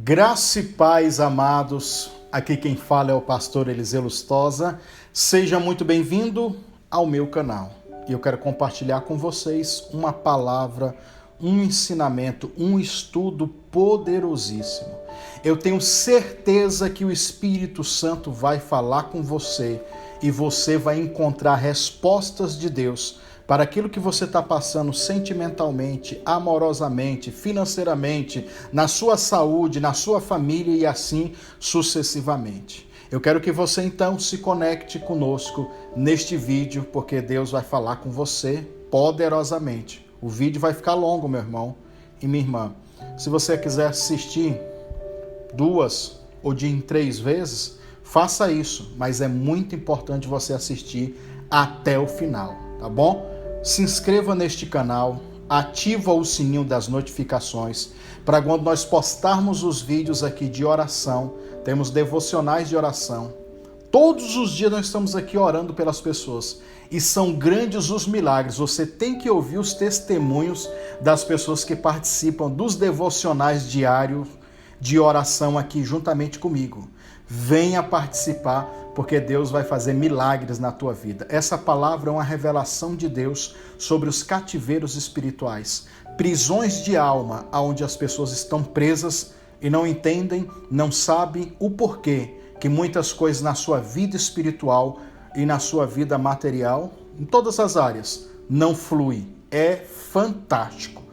Graça e paz, amados. Aqui quem fala é o pastor Eliseu Lustosa. Seja muito bem-vindo ao meu canal. E eu quero compartilhar com vocês uma palavra, um ensinamento, um estudo poderosíssimo. Eu tenho certeza que o Espírito Santo vai falar com você e você vai encontrar respostas de Deus para aquilo que você está passando sentimentalmente, amorosamente, financeiramente, na sua saúde, na sua família e assim sucessivamente. Eu quero que você então se conecte conosco neste vídeo, porque Deus vai falar com você poderosamente. O vídeo vai ficar longo, meu irmão e minha irmã. Se você quiser assistir 2 ou em 3 vezes, faça isso, mas é muito importante você assistir até o final, tá bom? Se inscreva neste canal, ativa o sininho das notificações, para quando nós postarmos os vídeos aqui de oração, temos devocionais de oração. Todos os dias nós estamos aqui orando pelas pessoas e são grandes os milagres. Você tem que ouvir os testemunhos das pessoas que participam dos devocionais diários de oração aqui juntamente comigo. Venha participar, porque Deus vai fazer milagres na tua vida. Essa palavra é uma revelação de Deus sobre os cativeiros espirituais, prisões de alma, onde as pessoas estão presas e não entendem, não sabem o porquê que muitas coisas na sua vida espiritual e na sua vida material, em todas as áreas, não flui. É fantástico.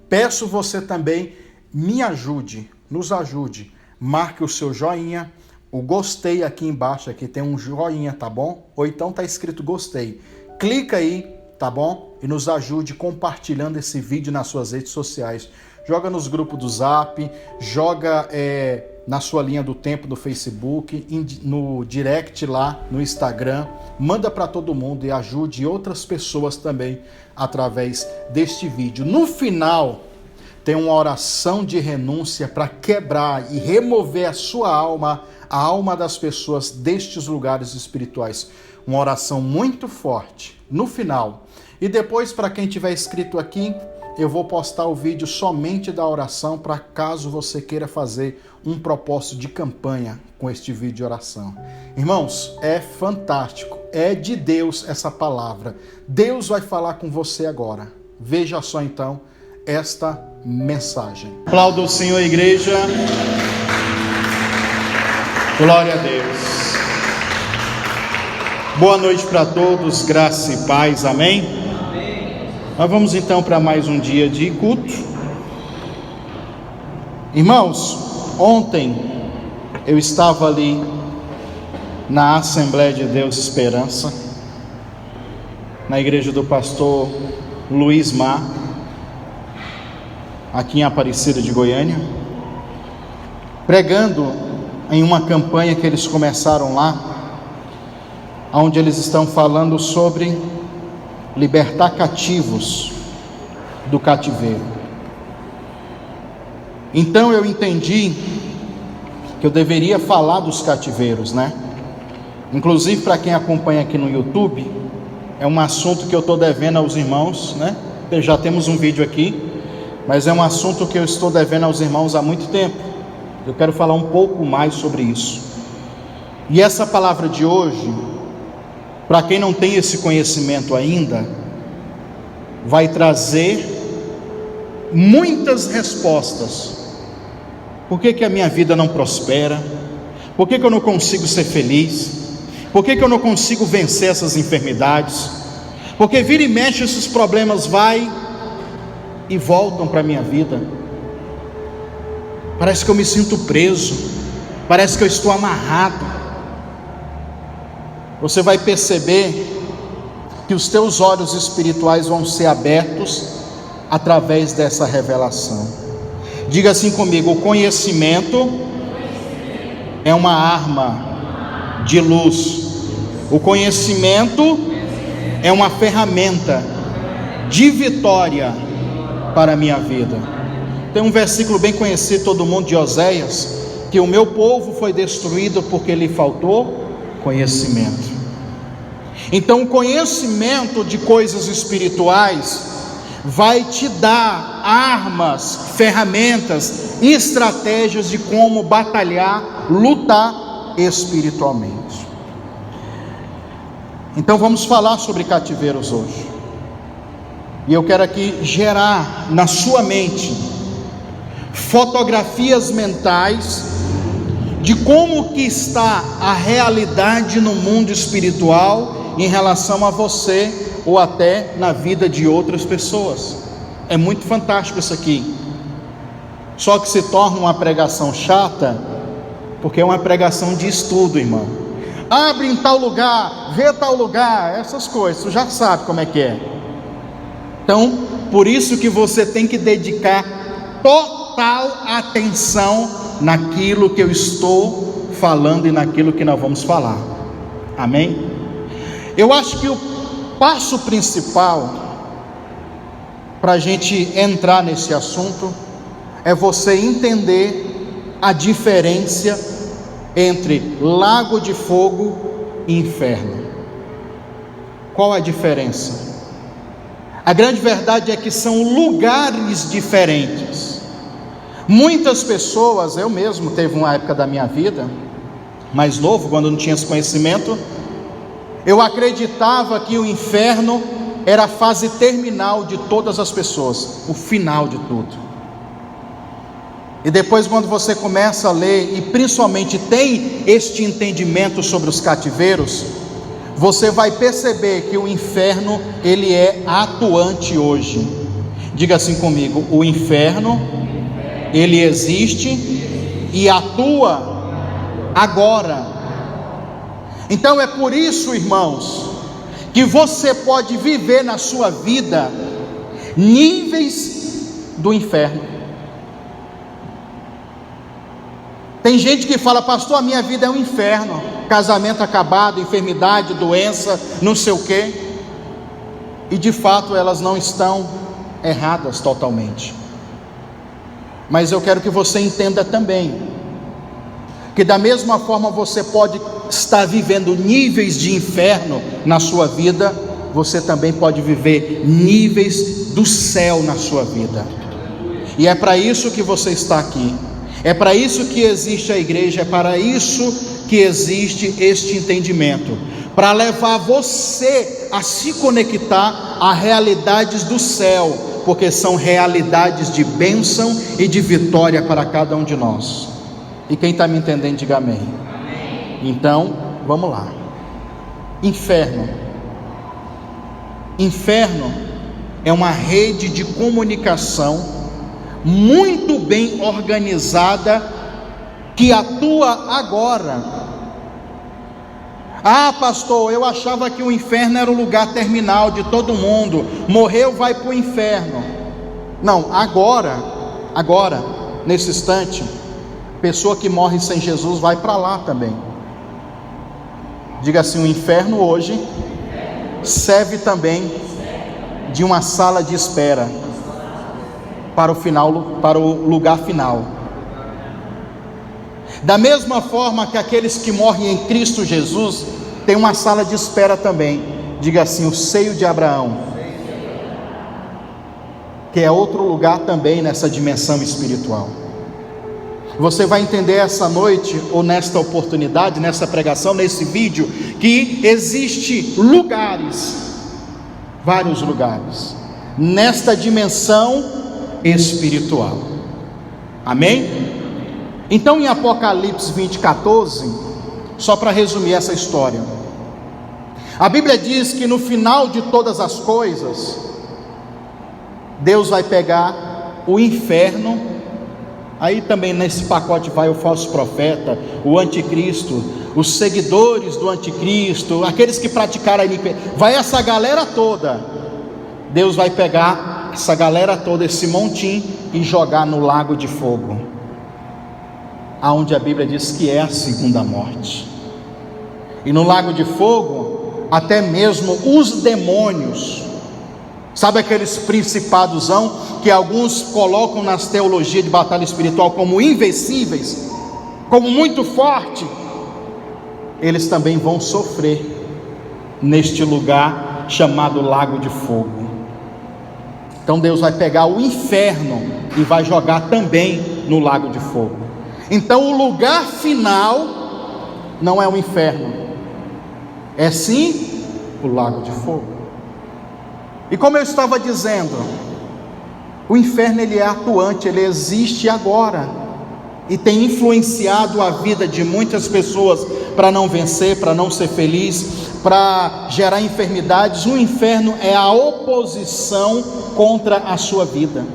Peço você também, me ajude, nos ajude, marque o seu joinha, o gostei aqui embaixo, aqui tem um joinha, tá bom? Ou então tá escrito gostei. Clica aí, tá bom? E nos ajude compartilhando esse vídeo nas suas redes sociais. Joga nos grupos do Zap, joga na sua linha do tempo no Facebook, no direct lá no Instagram. Manda para todo mundo e ajude outras pessoas também através deste vídeo. No final, tem uma oração de renúncia para quebrar e remover a sua alma, a alma das pessoas destes lugares espirituais. Uma oração muito forte no final. E depois, para quem tiver inscrito aqui, eu vou postar o vídeo somente da oração para caso você queira fazer um propósito de campanha com este vídeo de oração. Irmãos, é fantástico. É de Deus essa palavra. Deus vai falar com você agora. Veja só então esta mensagem. Aplauda o Senhor, igreja. Glória a Deus. Boa noite para todos, graça e paz, amém? Amém. Nós vamos então para mais um dia de culto. Irmãos, ontem eu estava ali na Assembleia de Deus Esperança, na igreja do pastor Luiz Mar, aqui em Aparecida de Goiânia, pregando em uma campanha que eles começaram lá, onde eles estão falando sobre libertar cativos do cativeiro. Então eu entendi que eu deveria falar dos cativeiros, né? Inclusive para quem acompanha aqui no YouTube, é um assunto que eu estou devendo aos irmãos, né? Já temos um vídeo aqui, mas é um assunto que eu estou devendo aos irmãos há muito tempo. Eu quero falar um pouco mais sobre isso. E essa palavra de hoje, para quem não tem esse conhecimento ainda, vai trazer muitas respostas. Por que a minha vida não prospera? Por que eu não consigo ser feliz? Por que eu não consigo vencer essas enfermidades? Porque vira e mexe esses problemas vai e voltam para a minha vida. Parece que eu me sinto preso, parece que eu estou amarrado. Você vai perceber que os teus olhos espirituais vão ser abertos através dessa revelação. Diga assim comigo: o conhecimento é uma arma de luz. O conhecimento é uma ferramenta de vitória para a minha vida. Tem um versículo bem conhecido, todo mundo, de Oséias, que o meu povo foi destruído porque lhe faltou conhecimento. Então o conhecimento de coisas espirituais vai te dar armas, ferramentas, estratégias de como batalhar, lutar espiritualmente. Então vamos falar sobre cativeiros hoje. E eu quero aqui gerar na sua mente fotografias mentais de como que está a realidade no mundo espiritual em relação a você ou até na vida de outras pessoas. É muito fantástico isso aqui. Só que se torna uma pregação chata, porque é uma pregação de estudo, irmão. Abre em tal lugar, vê tal lugar, essas coisas, tu já sabe como é que é. Então, por isso que você tem que dedicar total atenção naquilo que eu estou falando e naquilo que nós vamos falar. Amém? Eu acho que o passo principal para a gente entrar nesse assunto é você entender a diferença entre lago de fogo e inferno. Qual a diferença? A grande verdade é que são lugares diferentes. Muitas pessoas, eu mesmo teve uma época da minha vida, mais novo, quando eu não tinha esse conhecimento, eu acreditava que o inferno era a fase terminal de todas as pessoas, o final de tudo. E depois, quando você começa a ler, e principalmente tem este entendimento sobre os cativeiros, você vai perceber que o inferno, ele é atuante hoje. Diga assim comigo: o inferno, ele existe e atua agora. Então é por isso, irmãos, que você pode viver na sua vida níveis do inferno. Tem gente que fala: pastor, a minha vida é um inferno, casamento acabado, enfermidade, doença, não sei o quê. E de fato elas não estão erradas totalmente. Mas eu quero que você entenda também que da mesma forma você pode estar vivendo níveis de inferno na sua vida, você também pode viver níveis do céu na sua vida. E é para isso que você está aqui. É para isso que existe a igreja, é para isso que existe este entendimento, para levar você a se conectar a realidades do céu, porque são realidades de bênção e de vitória para cada um de nós. E quem está me entendendo, diga amém. Então, vamos lá. Inferno. Inferno é uma rede de comunicação muito bem organizada, que atua agora. Ah, pastor, eu achava que o inferno era o lugar terminal de todo mundo, morreu, vai para o inferno. Não, agora, nesse instante, pessoa que morre sem Jesus vai para lá também. Diga assim: o inferno hoje serve também de uma sala de espera para o final, para o lugar final. Da mesma forma que aqueles que morrem em Cristo Jesus tem uma sala de espera também. Diga assim: o seio de Abraão, que é outro lugar também nessa dimensão espiritual. Você vai entender essa noite, ou nesta oportunidade, nessa pregação, nesse vídeo, que existe lugares, vários lugares, nesta dimensão espiritual. Amém? Então em Apocalipse 20:14, só para resumir essa história, a Bíblia diz que no final de todas as coisas, Deus vai pegar o inferno. Aí também nesse pacote vai o falso profeta, o anticristo, os seguidores do anticristo, aqueles que praticaram a iniquidade, vai essa galera toda. Deus vai pegar essa galera toda, esse montinho, e jogar no lago de fogo, aonde a Bíblia diz que é a segunda morte. E no lago de fogo, até mesmo os demônios, sabe aqueles principadosão que alguns colocam nas teologias de batalha espiritual como invencíveis, como muito forte, eles também vão sofrer neste lugar chamado lago de fogo. Então Deus vai pegar o inferno e vai jogar também no lago de fogo. Então o lugar final não é o inferno, é sim o lago de fogo. E como eu estava dizendo, o inferno ele é atuante, ele existe agora e tem influenciado a vida de muitas pessoas para não vencer, para não ser feliz, para gerar enfermidades. O inferno é a oposição contra a sua vida.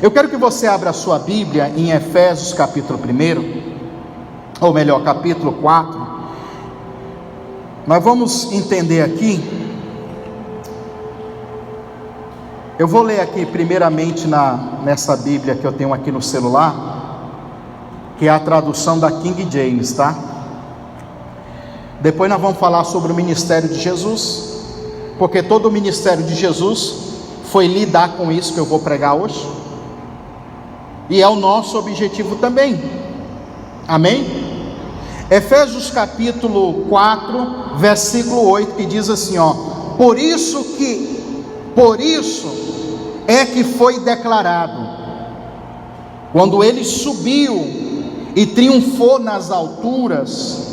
Eu quero que você abra a sua Bíblia em Efésios capítulo 1, ou melhor, capítulo 4. Nós vamos entender aqui. Eu vou ler aqui primeiramente nessa Bíblia que eu tenho aqui no celular, que é a tradução da King James, tá? Depois nós vamos falar sobre o ministério de Jesus, porque todo o ministério de Jesus foi lidar com isso que eu vou pregar hoje, e é o nosso objetivo também, amém? Efésios capítulo 4, versículo 8, que diz assim, ó: por isso é que foi declarado, quando ele subiu e triunfou nas alturas,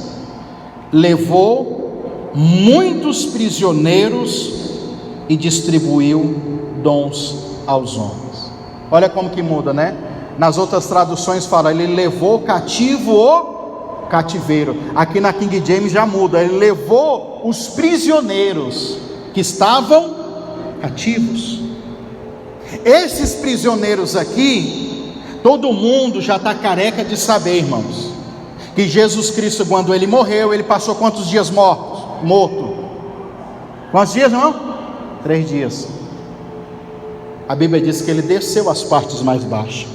levou muitos prisioneiros e distribuiu dons aos homens. Olha como que muda, né? Nas outras traduções fala, ele levou cativo o cativeiro. Aqui na King James já muda, ele levou os prisioneiros que estavam cativos. Esses prisioneiros aqui, todo mundo já está careca de saber, irmãos, que Jesus Cristo, quando ele morreu, ele passou quantos dias morto? Quantos dias, não? 3 dias. A Bíblia diz que ele desceu às partes mais baixas.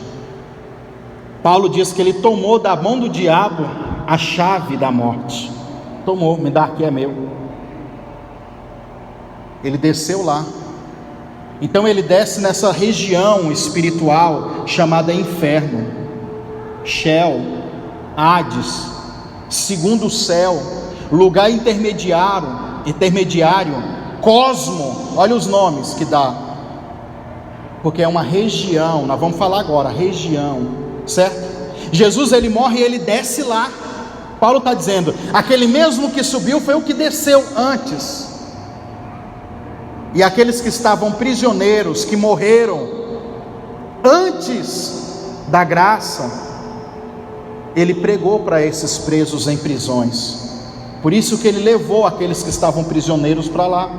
Paulo diz que ele tomou da mão do diabo a chave da morte. Tomou, me dá aqui, é meu. Ele desceu lá. Então ele desce nessa região espiritual chamada inferno, Sheol, Hades, segundo céu, lugar intermediário, cosmo. Olha os nomes que dá, porque é uma região. Nós vamos falar agora, região, certo? Jesus ele morre e ele desce lá. Paulo está dizendo, aquele mesmo que subiu foi o que desceu antes. E aqueles que estavam prisioneiros, que morreram antes da graça, ele pregou para esses presos em prisões. Por isso que ele levou aqueles que estavam prisioneiros para lá.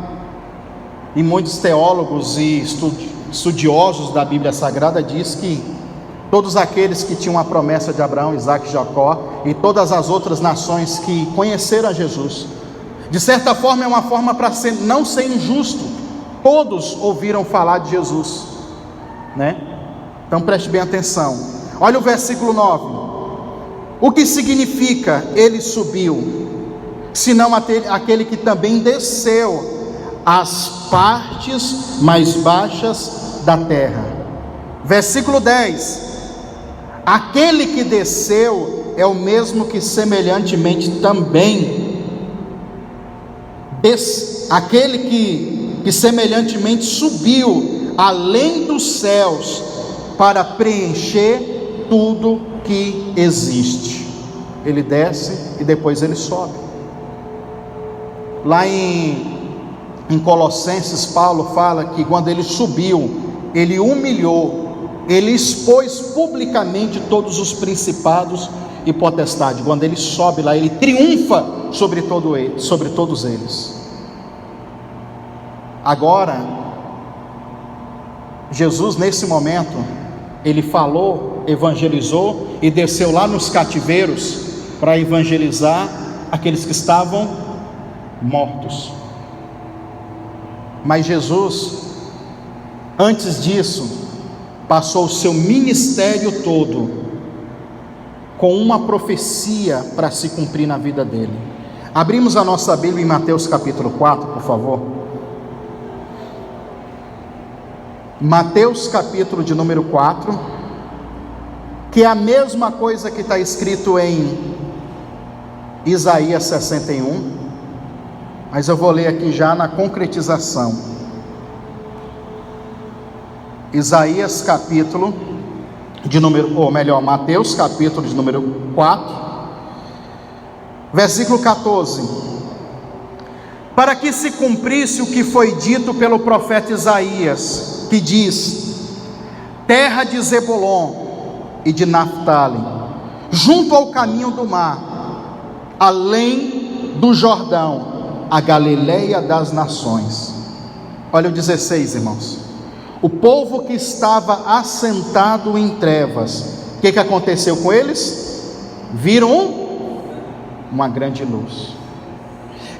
E muitos teólogos e estudiosos da Bíblia Sagrada diz que todos aqueles que tinham a promessa de Abraão, Isaac e Jacó, e todas as outras nações que conheceram a Jesus, de certa forma é uma forma para não ser injusto. Todos ouviram falar de Jesus, né? Então preste bem atenção. Olha o versículo 9. O que significa ele subiu, senão aquele que também desceu às partes mais baixas da terra? Versículo 10. Aquele que desceu é o mesmo que semelhantemente também aquele que semelhantemente subiu além dos céus para preencher tudo que existe. Ele desce e depois ele sobe. Lá em Colossenses, Paulo fala que quando ele subiu, ele humilhou, ele expôs publicamente todos os principados e potestades. Quando ele sobe lá, ele triunfa sobre todos eles. Agora, Jesus nesse momento, ele falou, evangelizou e desceu lá nos cativeiros para evangelizar aqueles que estavam mortos. Mas Jesus, antes disso, passou o seu ministério todo com uma profecia para se cumprir na vida dele. Abrimos a nossa Bíblia em Mateus capítulo 4, por favor. Mateus capítulo de número 4, que é a mesma coisa que está escrito em Isaías 61, mas eu vou ler aqui já na concretização. Isaías capítulo Mateus capítulo de número 4, versículo 14. Para que se cumprisse o que foi dito pelo profeta Isaías, que diz: terra de Zebulon e de Naftali, junto ao caminho do mar, além do Jordão, a Galileia das nações. Olha o 16, irmãos. O povo que estava assentado em trevas, o que aconteceu com eles? Viram uma grande luz.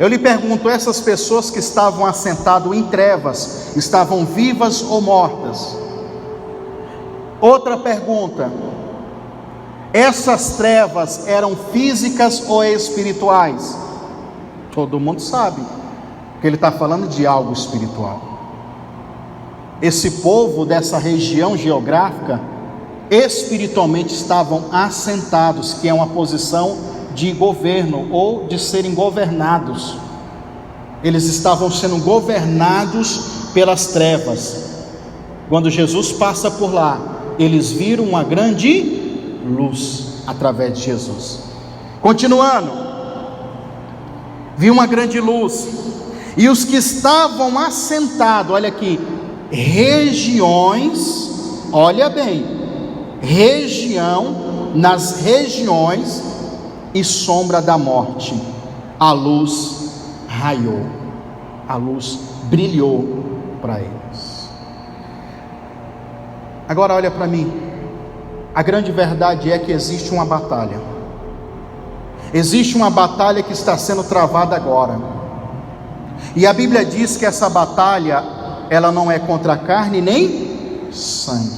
Eu lhe pergunto, essas pessoas que estavam assentadas em trevas, estavam vivas ou mortas? Outra pergunta: essas trevas eram físicas ou espirituais? Todo mundo sabe que ele está falando de algo espiritual. Esse povo dessa região geográfica, espiritualmente estavam assentados, que é uma posição de governo ou de serem governados. Eles estavam sendo governados pelas trevas. Quando Jesus passa por lá, eles viram uma grande luz através de Jesus. Continuando, viu uma grande luz, e os que estavam assentados, olha aqui, regiões, olha bem, região, nas regiões e sombra da morte, a luz raiou, a luz brilhou para eles. Agora olha para mim, a grande verdade é que existe uma batalha, existe uma batalha que está sendo travada agora, e a Bíblia diz que essa batalha, ela não é contra a carne nem sangue.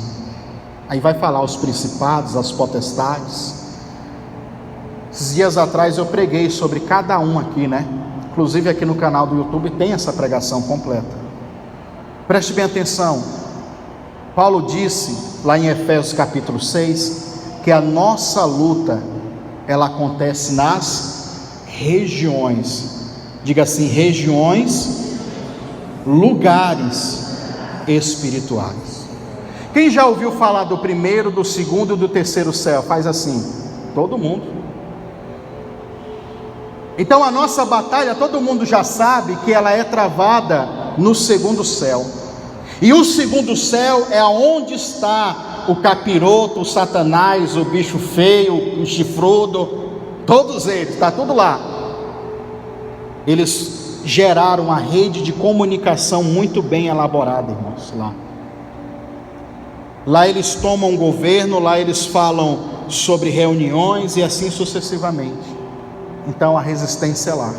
Aí vai falar os principados, as potestades. Esses dias atrás eu preguei sobre cada um aqui, né? Inclusive aqui no canal do YouTube tem essa pregação completa. Preste bem atenção. Paulo disse lá em Efésios capítulo 6 que a nossa luta, ela acontece nas regiões. Diga assim, regiões, lugares espirituais. Quem já ouviu falar do primeiro, do segundo e do terceiro céu? Faz assim, todo mundo. Então a nossa batalha, todo mundo já sabe que ela é travada no segundo céu. E o segundo céu é onde está o capiroto, o Satanás, o bicho feio, o chifrudo, todos eles, está tudo lá. Eles geraram uma rede de comunicação muito bem elaborada, irmãos, lá. Lá eles tomam governo, lá eles falam sobre reuniões e assim sucessivamente. Então a resistência é lá.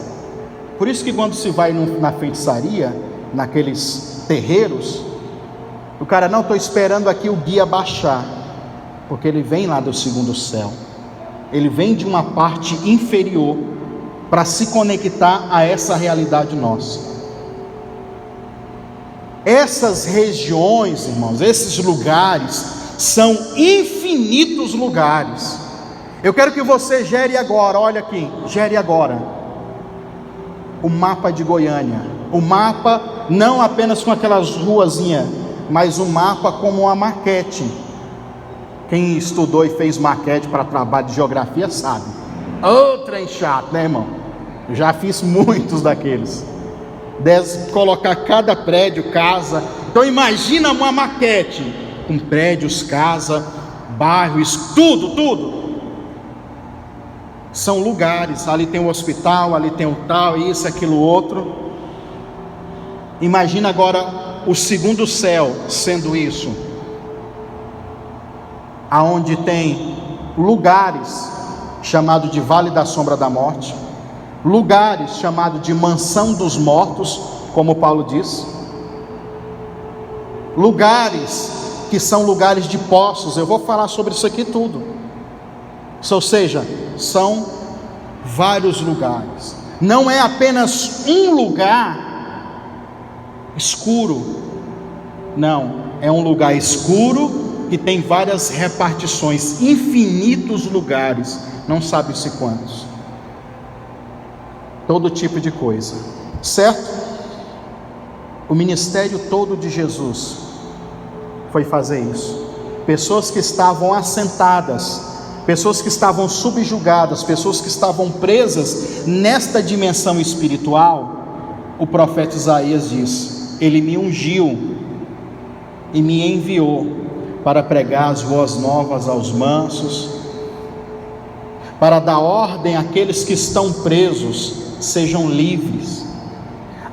Por isso que quando se vai na feitiçaria, naqueles terreiros, o cara, não, estou esperando aqui o guia baixar, porque ele vem lá do segundo céu, ele vem de uma parte inferior, para se conectar a essa realidade nossa. Essas regiões, irmãos, esses lugares, são infinitos lugares. Eu quero que você gere agora, olha aqui, gere agora o mapa de Goiânia. O mapa não apenas com aquelas ruazinhas, mas o mapa como uma maquete. Quem estudou e fez maquete para trabalho de geografia sabe. Outra chato, né, irmão? Eu já fiz muitos daqueles. Deve colocar cada prédio, casa. Então imagina uma maquete com prédios, casa, bairros, tudo. São lugares. Ali tem um hospital, ali tem um tal, isso, aquilo, outro. Imagina agora o segundo céu sendo isso, aonde tem lugares chamado de Vale da Sombra da Morte, lugares chamados de Mansão dos Mortos, como Paulo diz, lugares que são lugares de poços. Eu vou falar sobre isso aqui tudo. Ou seja, são vários lugares. Não é apenas um lugar escuro, não, é um lugar escuro que tem várias repartições, infinitos lugares, não sabe-se quantos, todo tipo de coisa, certo? O ministério todo de Jesus foi fazer isso. Pessoas que estavam assentadas, pessoas que estavam subjugadas, pessoas que estavam presas nesta dimensão espiritual. O profeta Isaías diz: Ele me ungiu e me enviou para pregar as boas novas aos mansos, para dar ordem àqueles que estão presos, sejam livres.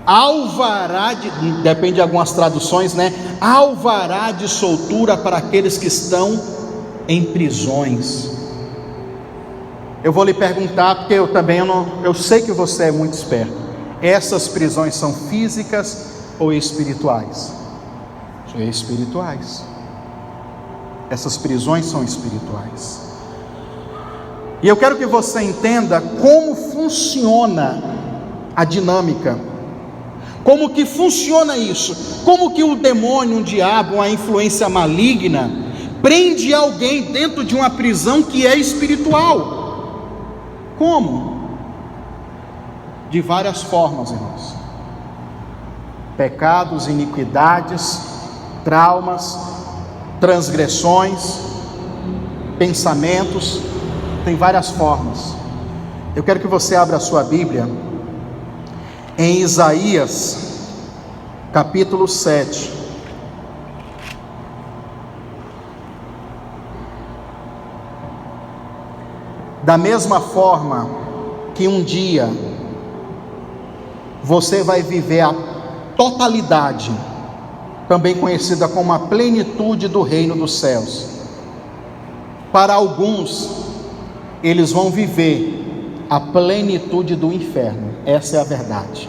Alvará depende de algumas traduções, né? Alvará de soltura para aqueles que estão em prisões. Eu vou lhe perguntar, porque eu sei que você é muito esperto. Essas prisões são físicas ou espirituais? São espirituais. Essas prisões são espirituais. E eu quero que você entenda como funciona a dinâmica. Como que funciona isso? Como que o demônio, o diabo, a influência maligna prende alguém dentro de uma prisão que é espiritual? Como? De várias formas, irmãos. Pecados, iniquidades, traumas, transgressões, pensamentos, tem várias formas. Eu quero que você abra a sua Bíblia em Isaías, capítulo 7. Da mesma forma que um dia você vai viver a totalidade, também conhecida como a plenitude do reino dos céus. Para alguns, eles vão viver a plenitude do inferno. Essa é a verdade.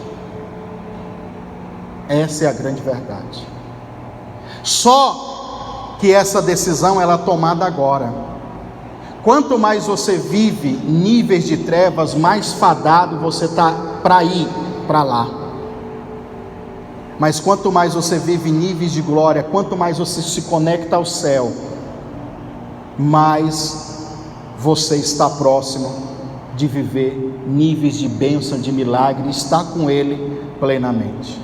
Essa é a grande verdade. Só que essa decisão ela é tomada agora. Quanto mais você vive níveis de trevas, mais fadado você está para ir para lá. Mas quanto mais você vive níveis de glória, quanto mais você se conecta ao céu, mais você está próximo de viver níveis de bênção, de milagre, está com Ele plenamente.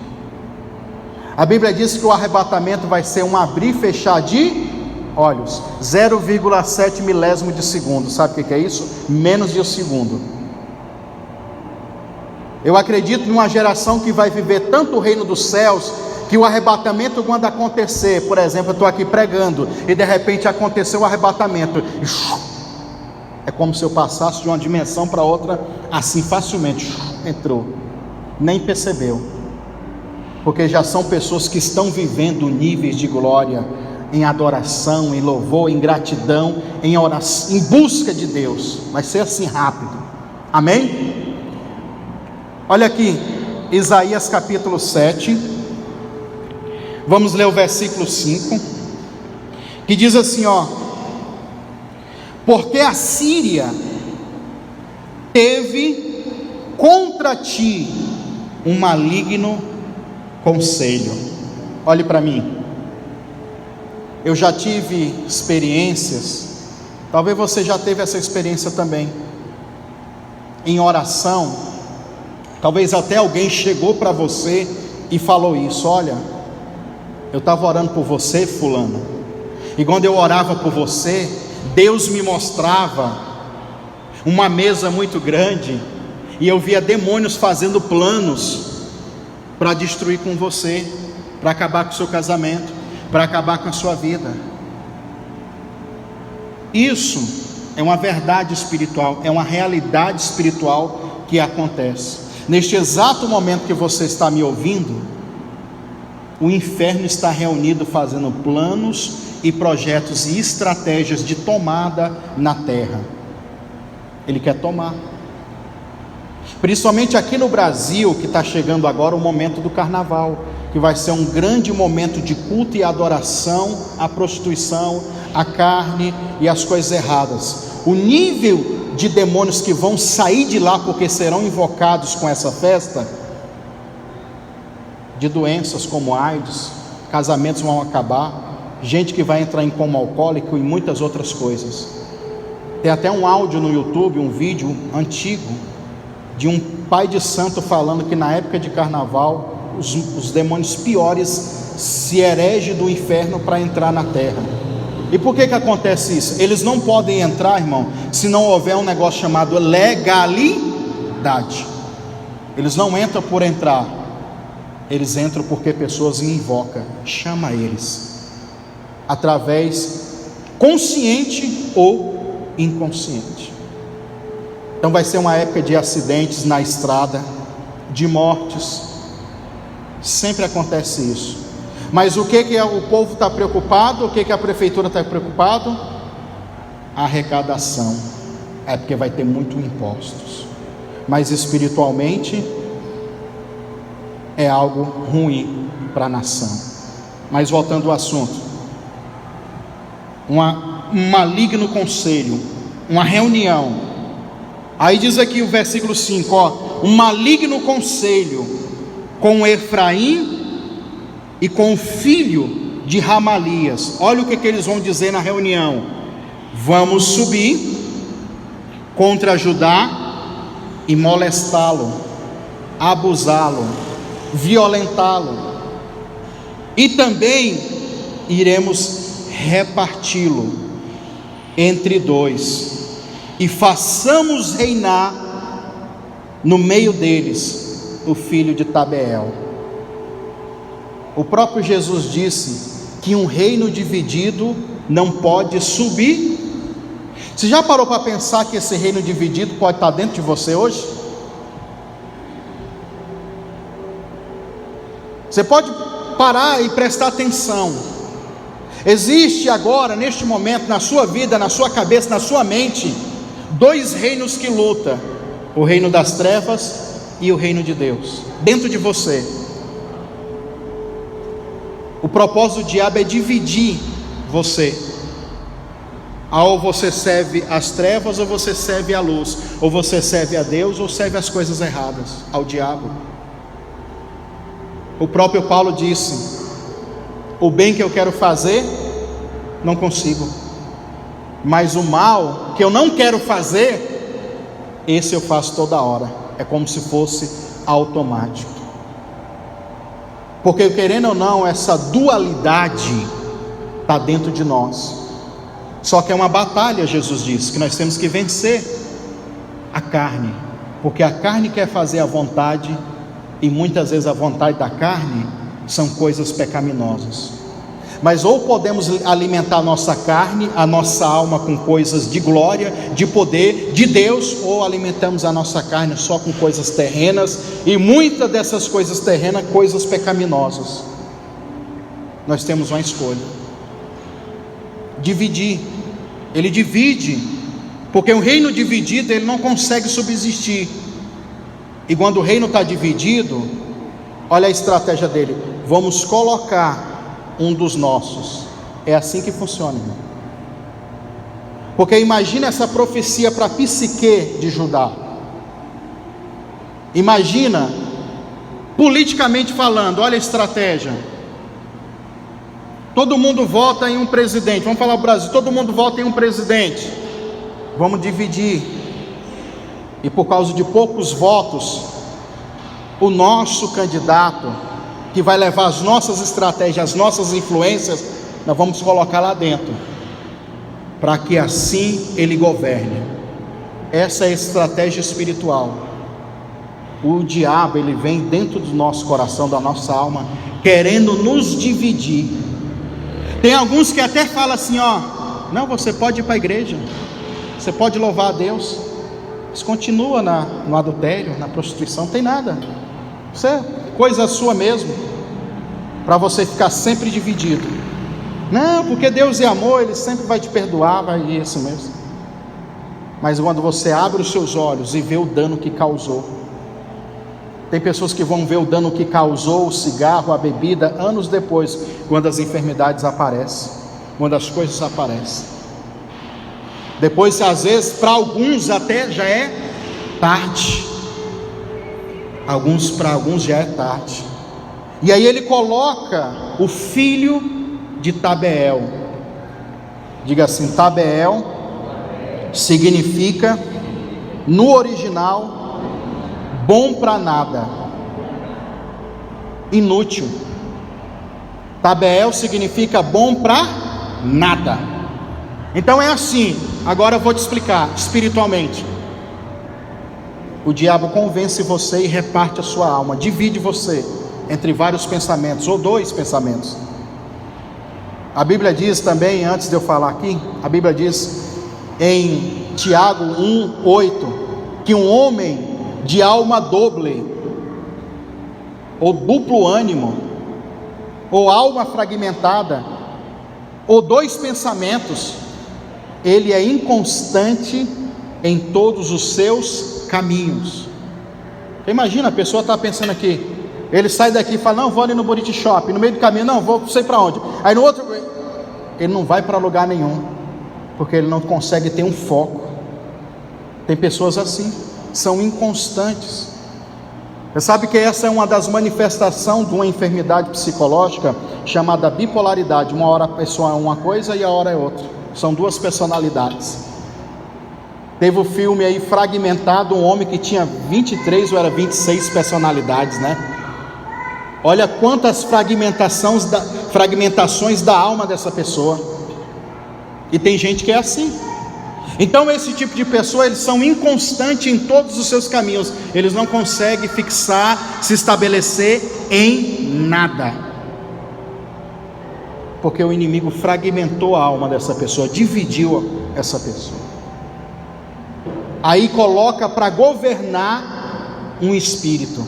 A Bíblia diz que o arrebatamento vai ser um abrir e fechar de olhos, 0,7 milésimo de segundo. Sabe o que é isso? Menos de um segundo. Eu acredito numa geração que vai viver tanto o reino dos céus, que o arrebatamento, quando acontecer, por exemplo, eu estou aqui pregando, e de repente aconteceu o arrebatamento, é como se eu passasse de uma dimensão para outra, assim facilmente, entrou, nem percebeu, porque já são pessoas que estão vivendo níveis de glória, em adoração, em louvor, em gratidão, em oração, em busca de Deus. Vai ser assim rápido, amém? Olha aqui, Isaías capítulo 7, vamos ler o versículo 5, que diz assim, porque a Síria teve contra ti um maligno conselho. Olhe para mim, eu já tive experiências, talvez você já teve essa experiência também, em oração, talvez até alguém chegou para você e falou isso: olha, eu estava orando por você, fulano, e quando eu orava por você, Deus me mostrava uma mesa muito grande, e eu via demônios fazendo planos para destruir com você, para acabar com o seu casamento, para acabar com a sua vida. Isso é uma verdade espiritual, é uma realidade espiritual que acontece. Neste exato momento que você está me ouvindo, o inferno está reunido fazendo planos e projetos e estratégias de tomada na terra. Ele quer tomar, principalmente aqui no Brasil, que está chegando agora o momento do carnaval, que vai ser um grande momento de culto e adoração à prostituição, à carne e às coisas erradas. O nível de demônios que vão sair de lá, porque serão invocados com essa festa, de doenças como AIDS, casamentos vão acabar, gente que vai entrar em coma alcoólico e muitas outras coisas. Tem até um áudio no YouTube, um vídeo antigo, de um pai de santo falando que na época de carnaval, os demônios piores se erege do inferno para entrar na terra. E por que acontece isso? Eles não podem entrar, irmão, se não houver um negócio chamado legalidade. Eles não entram por entrar, eles entram porque pessoas invocam, chama eles, através consciente ou inconsciente. Então vai ser uma época de acidentes na estrada, de mortes, sempre acontece isso. Mas o que o povo está preocupado? O que a prefeitura está preocupado? A arrecadação. É porque vai ter muito impostos. Mas espiritualmente é algo ruim para a nação. Mas voltando ao assunto, um maligno conselho, uma reunião. Aí diz aqui o versículo 5, um maligno conselho com Efraim e com o filho de Ramalias. Olha o que eles vão dizer na reunião: vamos subir contra Judá e molestá-lo, abusá-lo, violentá-lo, e também iremos reparti-lo entre dois, e façamos reinar no meio deles o filho de Tabeel. O próprio Jesus disse que um reino dividido não pode subir. Você já parou para pensar que esse reino dividido pode estar dentro de você hoje? Você pode parar e prestar atenção. Existe agora, neste momento, na sua vida, na sua cabeça, na sua mente, dois reinos que lutam: o reino das trevas e o reino de Deus, dentro de você. O propósito do diabo é dividir você. Ou você serve as trevas, ou você serve a luz, ou você serve a Deus, ou serve as coisas erradas, ao diabo. O próprio Paulo disse: o bem que eu quero fazer, não consigo, mas o mal que eu não quero fazer, esse eu faço toda hora. É como se fosse automático. Porque, querendo ou não, essa dualidade está dentro de nós. Só que é uma batalha, Jesus disse, que nós temos que vencer a carne, porque a carne quer fazer a vontade, e muitas vezes a vontade da carne são coisas pecaminosas. Mas ou podemos alimentar a nossa carne, a nossa alma com coisas de glória, de poder, de Deus, ou alimentamos a nossa carne só com coisas terrenas, e muitas dessas coisas terrenas, coisas pecaminosas. Nós temos uma escolha: dividir. Ele divide, porque um reino dividido ele não consegue subsistir. E quando o reino está dividido, olha a estratégia dele: vamos colocar um dos nossos. É assim que funciona, irmão. Porque imagina essa profecia para a psique de Judá. Imagina, politicamente falando, olha a estratégia. Todo mundo vota em um presidente. Vamos falar o Brasil, todo mundo vota em um presidente. Vamos dividir. E por causa de poucos votos, o nosso candidato, que vai levar as nossas estratégias, as nossas influências, nós vamos colocar lá dentro, para que assim ele governe. Essa é a estratégia espiritual. O diabo, ele vem dentro do nosso coração, da nossa alma, querendo nos dividir. Tem alguns que até falam assim, não, você pode ir para a igreja, você pode louvar a Deus, mas continua no adultério, na prostituição, não tem nada. Isso é coisa sua mesmo, para você ficar sempre dividido. Não, porque Deus é amor, Ele sempre vai te perdoar, vai isso mesmo. Mas quando você abre os seus olhos e vê o dano que causou, tem pessoas que vão ver o dano que causou o cigarro, a bebida, anos depois, quando as enfermidades aparecem, quando as coisas aparecem. Depois, às vezes, para alguns até já é tarde. Para alguns já é tarde. E aí ele coloca o filho de Tabeel. Diga assim: Tabeel significa, no original, bom para nada, inútil. Tabeel significa bom para nada. Então é assim, agora eu vou te explicar espiritualmente. O diabo convence você e reparte a sua alma, divide você entre vários pensamentos, ou dois pensamentos. A Bíblia diz também, antes de eu falar aqui, a Bíblia diz em Tiago 1:8, que um homem de alma doble, ou duplo ânimo, ou alma fragmentada, ou dois pensamentos, ele é inconstante em todos os seus caminhos. Imagina, a pessoa está pensando aqui, ele sai daqui e fala, não, vou ali no Buriti Shopping, no meio do caminho, não, vou, não sei para onde, aí no outro, ele não vai para lugar nenhum, porque ele não consegue ter um foco. Tem pessoas assim, são inconstantes. Você sabe que essa é uma das manifestações de uma enfermidade psicológica chamada bipolaridade. Uma hora a pessoa é uma coisa e a hora é outra. São duas personalidades. Teve o filme aí Fragmentado, um homem que tinha 23 ou era 26 personalidades, né? Olha quantas fragmentações da alma dessa pessoa. E tem gente que é assim. Então esse tipo de pessoa, eles são inconstantes em todos os seus caminhos. Eles não conseguem fixar, se estabelecer em nada, porque o inimigo fragmentou a alma dessa pessoa, dividiu essa pessoa. Aí coloca para governar um espírito.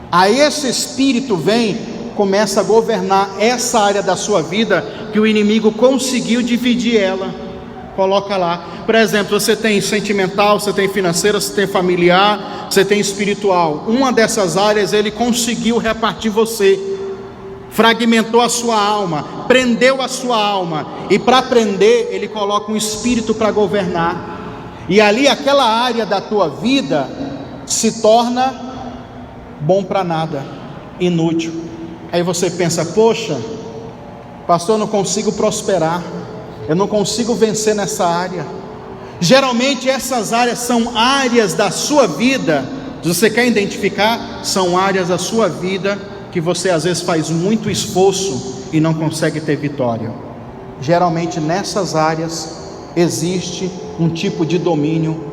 Aí esse espírito vem, começa a governar essa área da sua vida que o inimigo conseguiu dividir ela. Coloca lá, por exemplo, você tem sentimental, você tem financeira, você tem familiar, você tem espiritual. Uma dessas áreas ele conseguiu repartir você, fragmentou a sua alma, prendeu a sua alma, e para prender ele coloca um espírito para governar, e ali aquela área da tua vida se torna bom para nada, inútil. Aí você pensa, poxa, pastor, eu não consigo prosperar, eu não consigo vencer nessa área. Geralmente essas áreas são áreas da sua vida, se você quer identificar, são áreas da sua vida que você às vezes faz muito esforço e não consegue ter vitória. Geralmente nessas áreas existe um tipo de domínio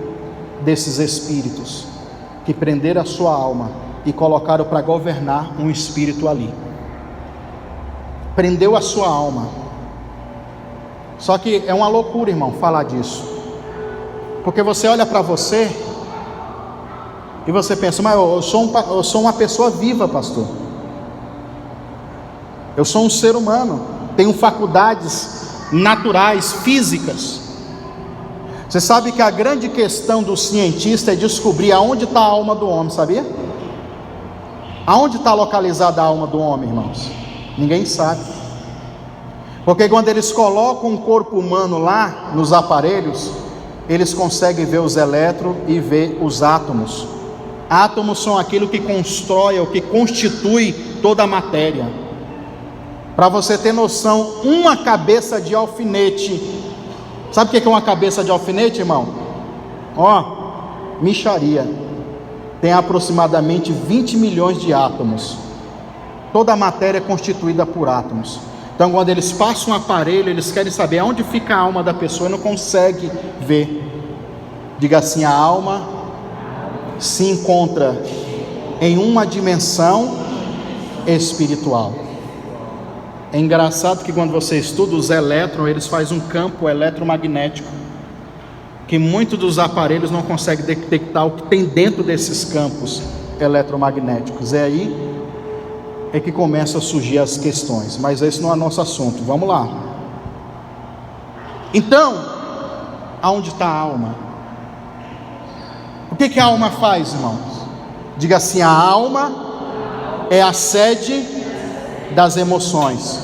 desses espíritos que prenderam a sua alma e colocaram para governar um espírito ali. Prendeu a sua alma. Só que é uma loucura, irmão, falar disso, porque você olha para você e você pensa, mas eu sou uma pessoa viva, pastor, eu sou um ser humano, tenho faculdades naturais, físicas. Você sabe que a grande questão do cientista é descobrir aonde está a alma do homem, sabia? Aonde está localizada a alma do homem, irmãos? Ninguém sabe. Porque quando eles colocam um corpo humano lá nos aparelhos, eles conseguem ver os elétrons e ver os átomos. Átomos são aquilo que constrói, o que constitui toda a matéria. Para você ter noção, uma cabeça de alfinete, sabe o que é uma cabeça de alfinete, irmão? Ó, mixaria, tem aproximadamente 20 milhões de átomos. Toda a matéria é constituída por átomos. Então quando eles passam um aparelho, eles querem saber onde fica a alma da pessoa e não consegue ver. Diga assim, a alma se encontra em uma dimensão espiritual. É engraçado que quando você estuda os elétrons, eles fazem um campo eletromagnético, que muitos dos aparelhos não conseguem detectar o que tem dentro desses campos eletromagnéticos. É aí é que começam a surgir as questões, mas esse não é nosso assunto. Vamos lá. Então, aonde está a alma? O que a alma faz, irmãos? Diga assim, a alma é a sede das emoções.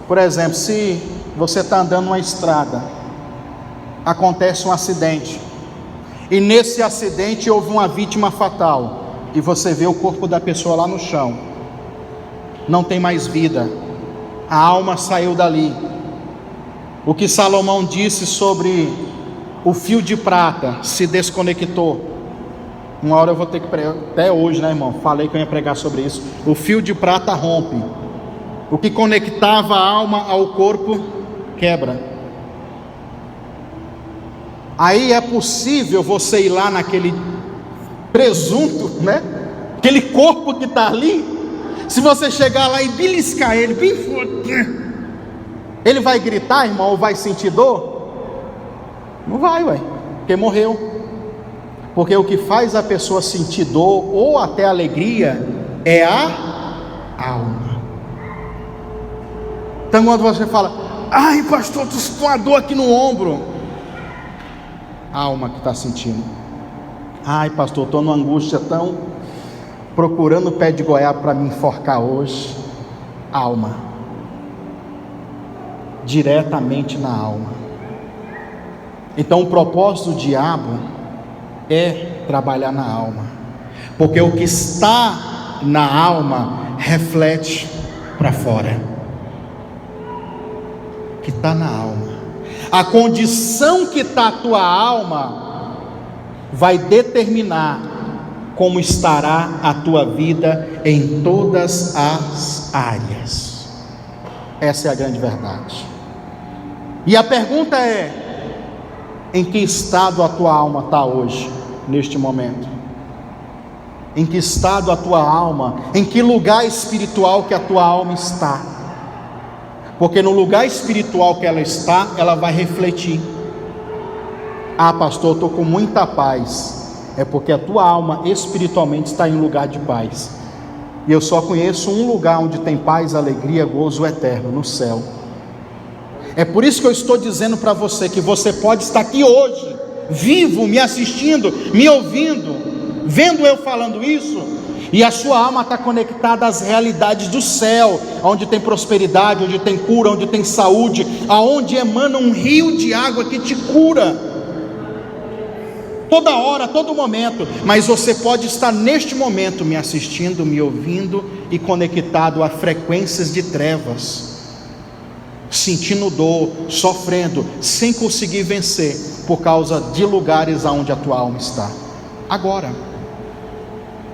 Por exemplo, se você está andando numa estrada, acontece um acidente, e nesse acidente houve uma vítima fatal, e você vê o corpo da pessoa lá no chão, não tem mais vida, a alma saiu dali. O que Salomão disse sobre o fio de prata se desconectou. Uma hora eu vou ter que pregar, até hoje, né, irmão? Falei que eu ia pregar sobre isso. O fio de prata rompe. o que conectava a alma ao corpo quebra. Aí é possível você ir lá naquele presunto, né? Aquele corpo que está ali. Se você chegar lá e beliscar ele bem forte, ele vai gritar, irmão, ou vai sentir dor? Não vai, ué, porque morreu. Porque o que faz a pessoa sentir dor ou até alegria é a alma. Então quando você fala, ai pastor, estou com uma dor aqui no ombro, a alma que está sentindo. Ai pastor, estou numa angústia tão, procurando o pé de goiaba para me enforcar hoje. Alma, diretamente na alma. Então o propósito do diabo é trabalhar na alma, porque o que está na alma reflete para fora. O que está na alma, a condição que está a tua alma vai determinar como estará a tua vida em todas as áreas. Essa é a grande verdade. E a pergunta é: em que estado a tua alma está hoje, neste momento? Em que estado a tua alma, em que lugar espiritual que a tua alma está? Porque no lugar espiritual que ela está, ela vai refletir. Ah pastor, estou com muita paz. É porque a tua alma espiritualmente está em um lugar de paz. E eu só conheço um lugar onde tem paz, alegria, gozo eterno, no céu. É por isso que eu estou dizendo para você que você pode estar aqui hoje, vivo, me assistindo, me ouvindo, vendo eu falando isso, e a sua alma está conectada às realidades do céu, onde tem prosperidade, onde tem cura, onde tem saúde, aonde emana um rio de água que te cura, toda hora, todo momento. Mas você pode estar neste momento me assistindo, me ouvindo e conectado a frequências de trevas, sentindo dor, sofrendo, sem conseguir vencer, por causa de lugares aonde a tua alma está, agora.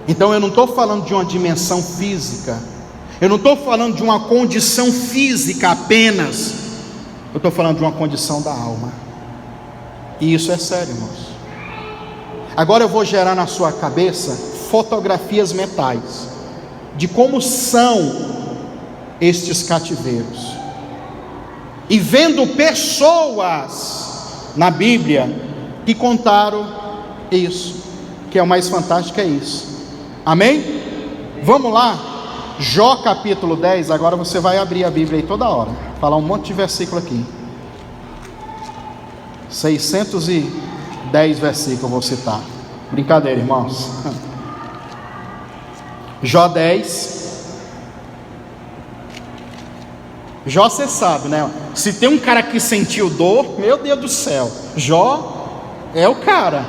Então eu não estou falando de uma dimensão física, eu não estou falando de uma condição física apenas, eu estou falando de uma condição da alma, e isso é sério, irmãos. Agora eu vou gerar na sua cabeça fotografias mentais, de como são estes cativeiros, e vendo pessoas na Bíblia que contaram isso, que é o mais fantástico, é isso. Amém? Vamos lá, Jó capítulo 10, agora você vai abrir a Bíblia aí toda hora, falar um monte de versículo aqui, 610 versículos eu vou citar, brincadeira, irmãos. Jó 10, Jó, você sabe, né? Se tem um cara que sentiu dor, meu Deus do céu, Jó é o cara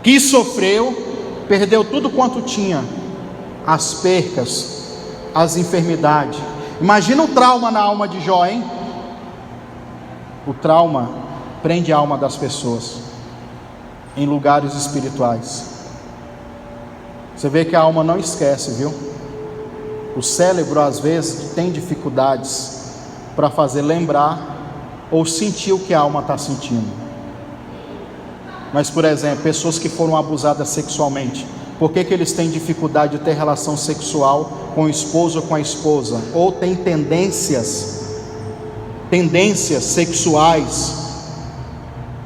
que sofreu, perdeu tudo quanto tinha, as percas, as enfermidades. Imagina o trauma na alma de Jó, hein? O trauma prende a alma das pessoas em lugares espirituais. Você vê que a alma não esquece, viu? O cérebro às vezes tem dificuldades para fazer lembrar ou sentir o que a alma está sentindo. Mas, por exemplo, pessoas que foram abusadas sexualmente, por que eles têm dificuldade de ter relação sexual com o esposo ou com a esposa? Ou tem tendências sexuais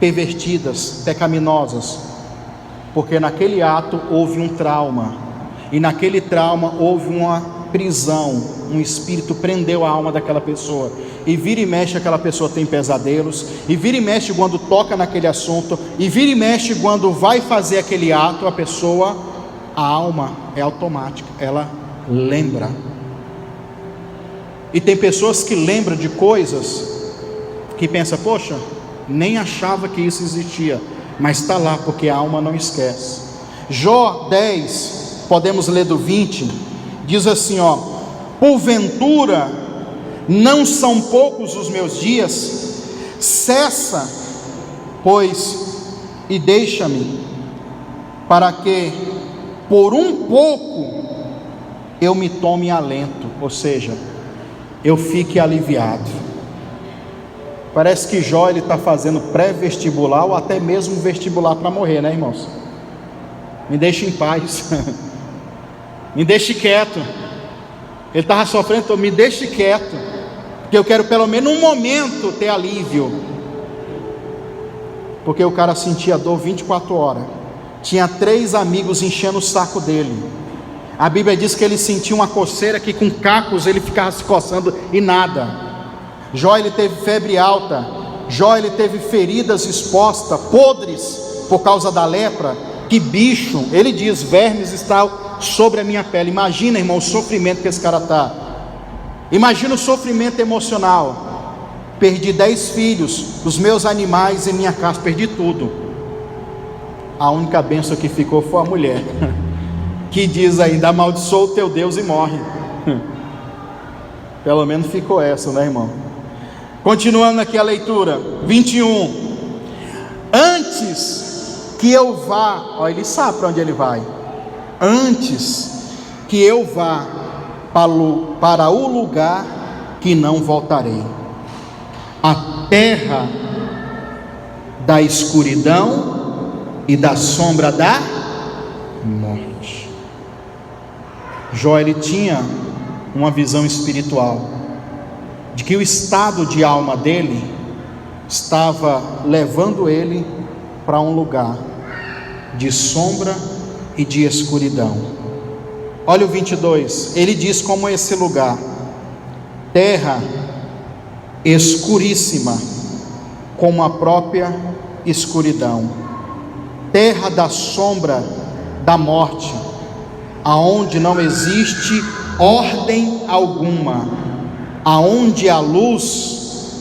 pervertidas, pecaminosas, porque naquele ato houve um trauma, e naquele trauma houve uma prisão, um espírito prendeu a alma daquela pessoa, e vira e mexe aquela pessoa tem pesadelos, e vira e mexe quando toca naquele assunto, e vira e mexe quando vai fazer aquele ato, a alma é automática, ela lembra. E tem pessoas que lembram de coisas que pensa, poxa, nem achava que isso existia, mas está lá, porque a alma não esquece. Jó 10, podemos ler do 20, diz assim, ó: porventura não são poucos os meus dias? Cessa, pois, e deixa-me, para que por um pouco eu me tome alento. Ou seja, eu fique aliviado. Parece que Jó está fazendo pré-vestibular ou até mesmo vestibular para morrer, né, irmãos? Me deixe em paz. Me deixe quieto. Ele estava sofrendo, então me deixe quieto, porque eu quero pelo menos um momento ter alívio. Porque o cara sentia dor 24 horas. Tinha 3 amigos enchendo o saco dele. A Bíblia diz que ele sentia uma coceira que com cacos ele ficava se coçando e nada. Jó, ele teve febre alta. Jó, ele teve feridas expostas, podres, por causa da lepra. Que bicho, ele diz, vermes está sobre a minha pele. Imagina, irmão, o sofrimento que esse cara está. Imagina o sofrimento emocional. Perdi 10 filhos, os meus animais e minha casa, perdi tudo. A única bênção que ficou foi a mulher, que diz ainda, amaldiçoa o teu Deus e morre. Pelo menos ficou essa, né, irmão? Continuando aqui a leitura, 21. Antes que eu vá, ó, ele sabe para onde ele vai. Antes que eu vá para o lugar que não voltarei, a terra da escuridão e da sombra da morte. Jó, ele tinha uma visão espiritual de que o estado de alma dele estava levando ele para um lugar de sombra e de escuridão. Olha o 22, ele diz como esse lugar: terra escuríssima, como a própria escuridão, terra da sombra da morte, aonde não existe ordem alguma, aonde a luz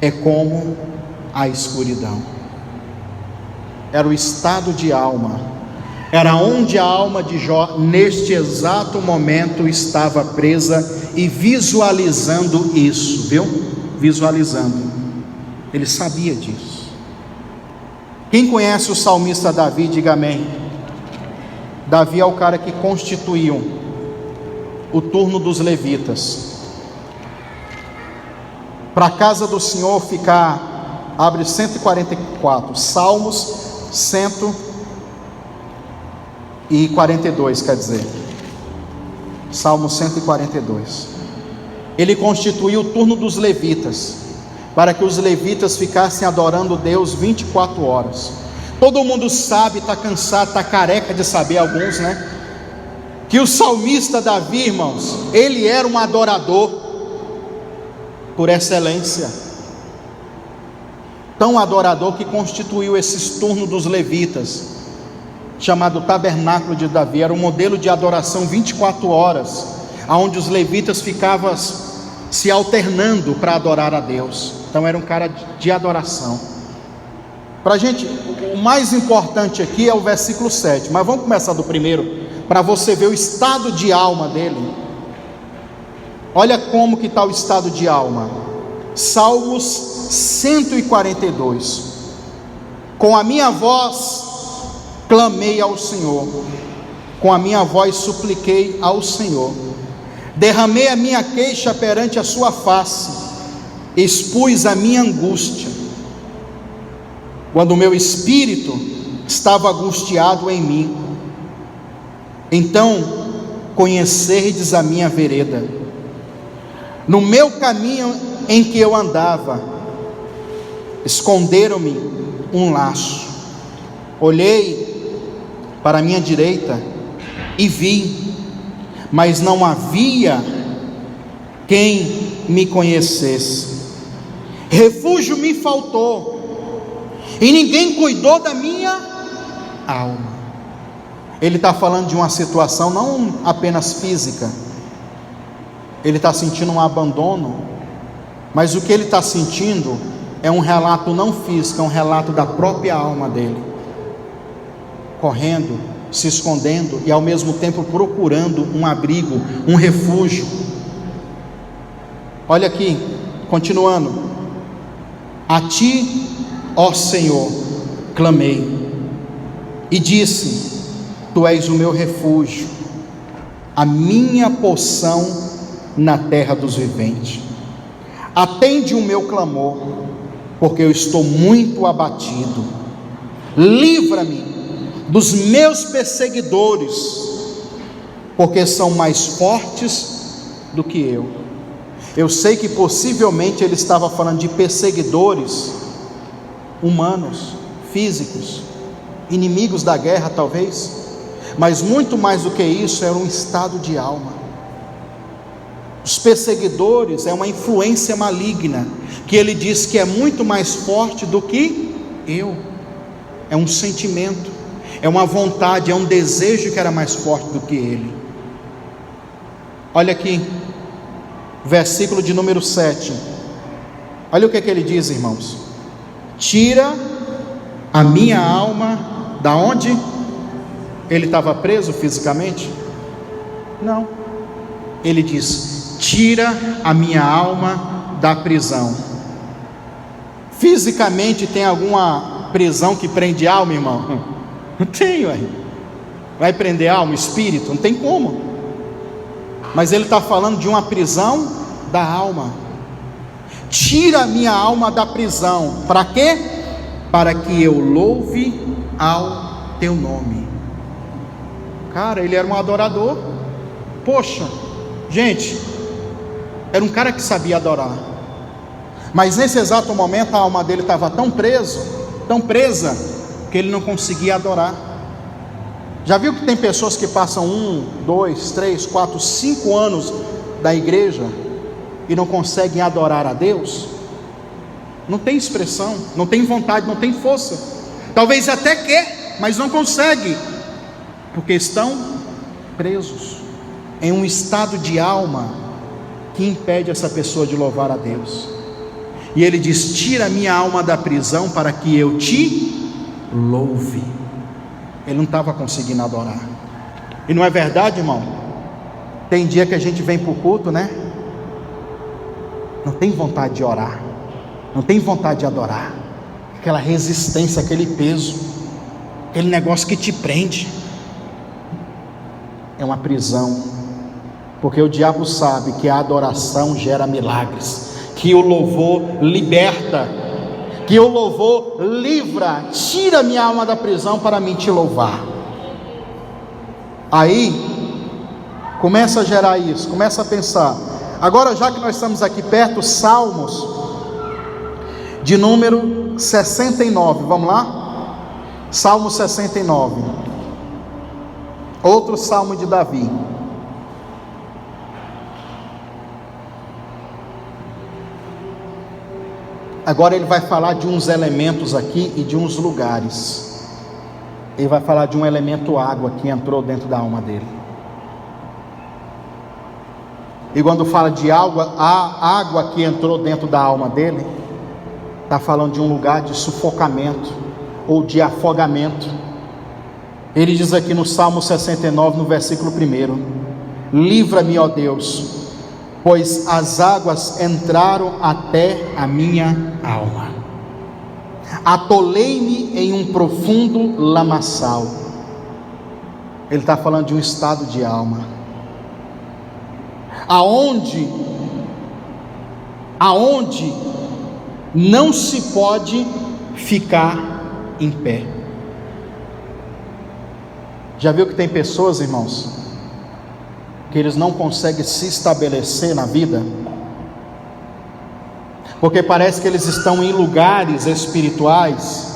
é como a escuridão. Era o estado de alma, era onde a alma de Jó neste exato momento estava presa e visualizando isso, viu? Visualizando, ele sabia disso. Quem conhece o salmista Davi, diga amém. Davi é o cara que constituiu o turno dos levitas, para a casa do Senhor ficar, abre 144, Salmos 142, quer dizer, Salmo 142, ele constituiu o turno dos levitas, para que os levitas ficassem adorando Deus 24 horas, todo mundo sabe, está cansado, está careca de saber, alguns, né, que o salmista Davi, irmãos, ele era um adorador, por excelência, tão adorador que constituiu esses turnos dos levitas, chamado tabernáculo de Davi. Era um modelo de adoração 24 horas, onde os levitas ficavam se alternando para adorar a Deus. Então era um cara de adoração. Para a gente, o mais importante aqui é o versículo 7, mas vamos começar do primeiro, para você ver o estado de alma dele. Olha como que está o estado de alma. Salmos 142. Com a minha voz clamei ao Senhor, com a minha voz supliquei ao Senhor, derramei a minha queixa perante a sua face, expus a minha angústia, quando o meu espírito estava angustiado em mim. Então conhecerdes a minha vereda, no meu caminho em que eu andava, esconderam-me um laço. Olhei para a minha direita e vi, mas não havia quem me conhecesse. Refúgio me faltou, e ninguém cuidou da minha alma. Ele está falando de uma situação não apenas física, ele está sentindo um abandono, mas o que ele está sentindo é um relato não físico, é um relato da própria alma dele, correndo, se escondendo e ao mesmo tempo procurando um abrigo, um refúgio. Olha aqui, continuando: a ti, ó Senhor, clamei e disse: tu és o meu refúgio, a minha porção na terra dos viventes. Atende o meu clamor, porque eu estou muito abatido. Livra-me dos meus perseguidores, porque são mais fortes do que eu. Eu sei que possivelmente ele estava falando de perseguidores humanos, físicos, inimigos da guerra talvez, mas muito mais do que isso, era um estado de alma. Os perseguidores é uma influência maligna, que ele diz que é muito mais forte do que eu. É um sentimento, é uma vontade, é um desejo que era mais forte do que ele. Olha aqui, versículo de número 7. Olha o que ele diz, irmãos: tira a minha alma da onde? Ele estava preso fisicamente? Não. Ele diz: tira a minha alma da prisão. Fisicamente tem alguma prisão que prende alma, irmão? Não tem, ué. Vai prender alma, espírito? Não tem como. Mas ele está falando de uma prisão da alma. Tira a minha alma da prisão. Para quê? Para que eu louve ao teu nome. Cara, ele era um adorador. Poxa, gente, era um cara que sabia adorar. Mas nesse exato momento a alma dele estava tão presa, que ele não conseguia adorar. Já viu que tem pessoas que passam 1, 2, 3, 4, 5 anos da igreja e não conseguem adorar a Deus? Não tem expressão, não tem vontade, não tem força. Talvez até quer, mas não consegue, porque estão presos em um estado de alma que impede essa pessoa de louvar a Deus. E ele diz: tira a minha alma da prisão para que eu te louve. Ele não estava conseguindo adorar. E não é verdade, irmão? Tem dia que a gente vem para o culto, né? Não tem vontade de orar, não tem vontade de adorar. Aquela resistência, aquele peso, aquele negócio que te prende. É uma prisão, porque o diabo sabe que a adoração gera milagres, que o louvor liberta, que o louvor livra. Tira minha alma da prisão para mim te louvar. Aí começa a gerar isso, começa a pensar. Agora, já que nós estamos aqui perto, Salmos de número 69, vamos lá? Salmo 69, outro salmo de Davi. Agora ele vai falar de uns elementos aqui e de uns lugares. Ele vai falar de um elemento água que entrou dentro da alma dele. E quando fala de água, a água que entrou dentro da alma dele, está falando de um lugar de sufocamento ou de afogamento. Ele diz aqui no Salmo 69, no versículo 1: livra-me, ó Deus, pois as águas entraram até a minha alma. Atolei-me em um profundo lamaçal. Ele está falando de um estado de alma, aonde não se pode ficar em pé. Já viu que tem pessoas, irmãos, que eles não conseguem se estabelecer na vida, porque parece que eles estão em lugares espirituais,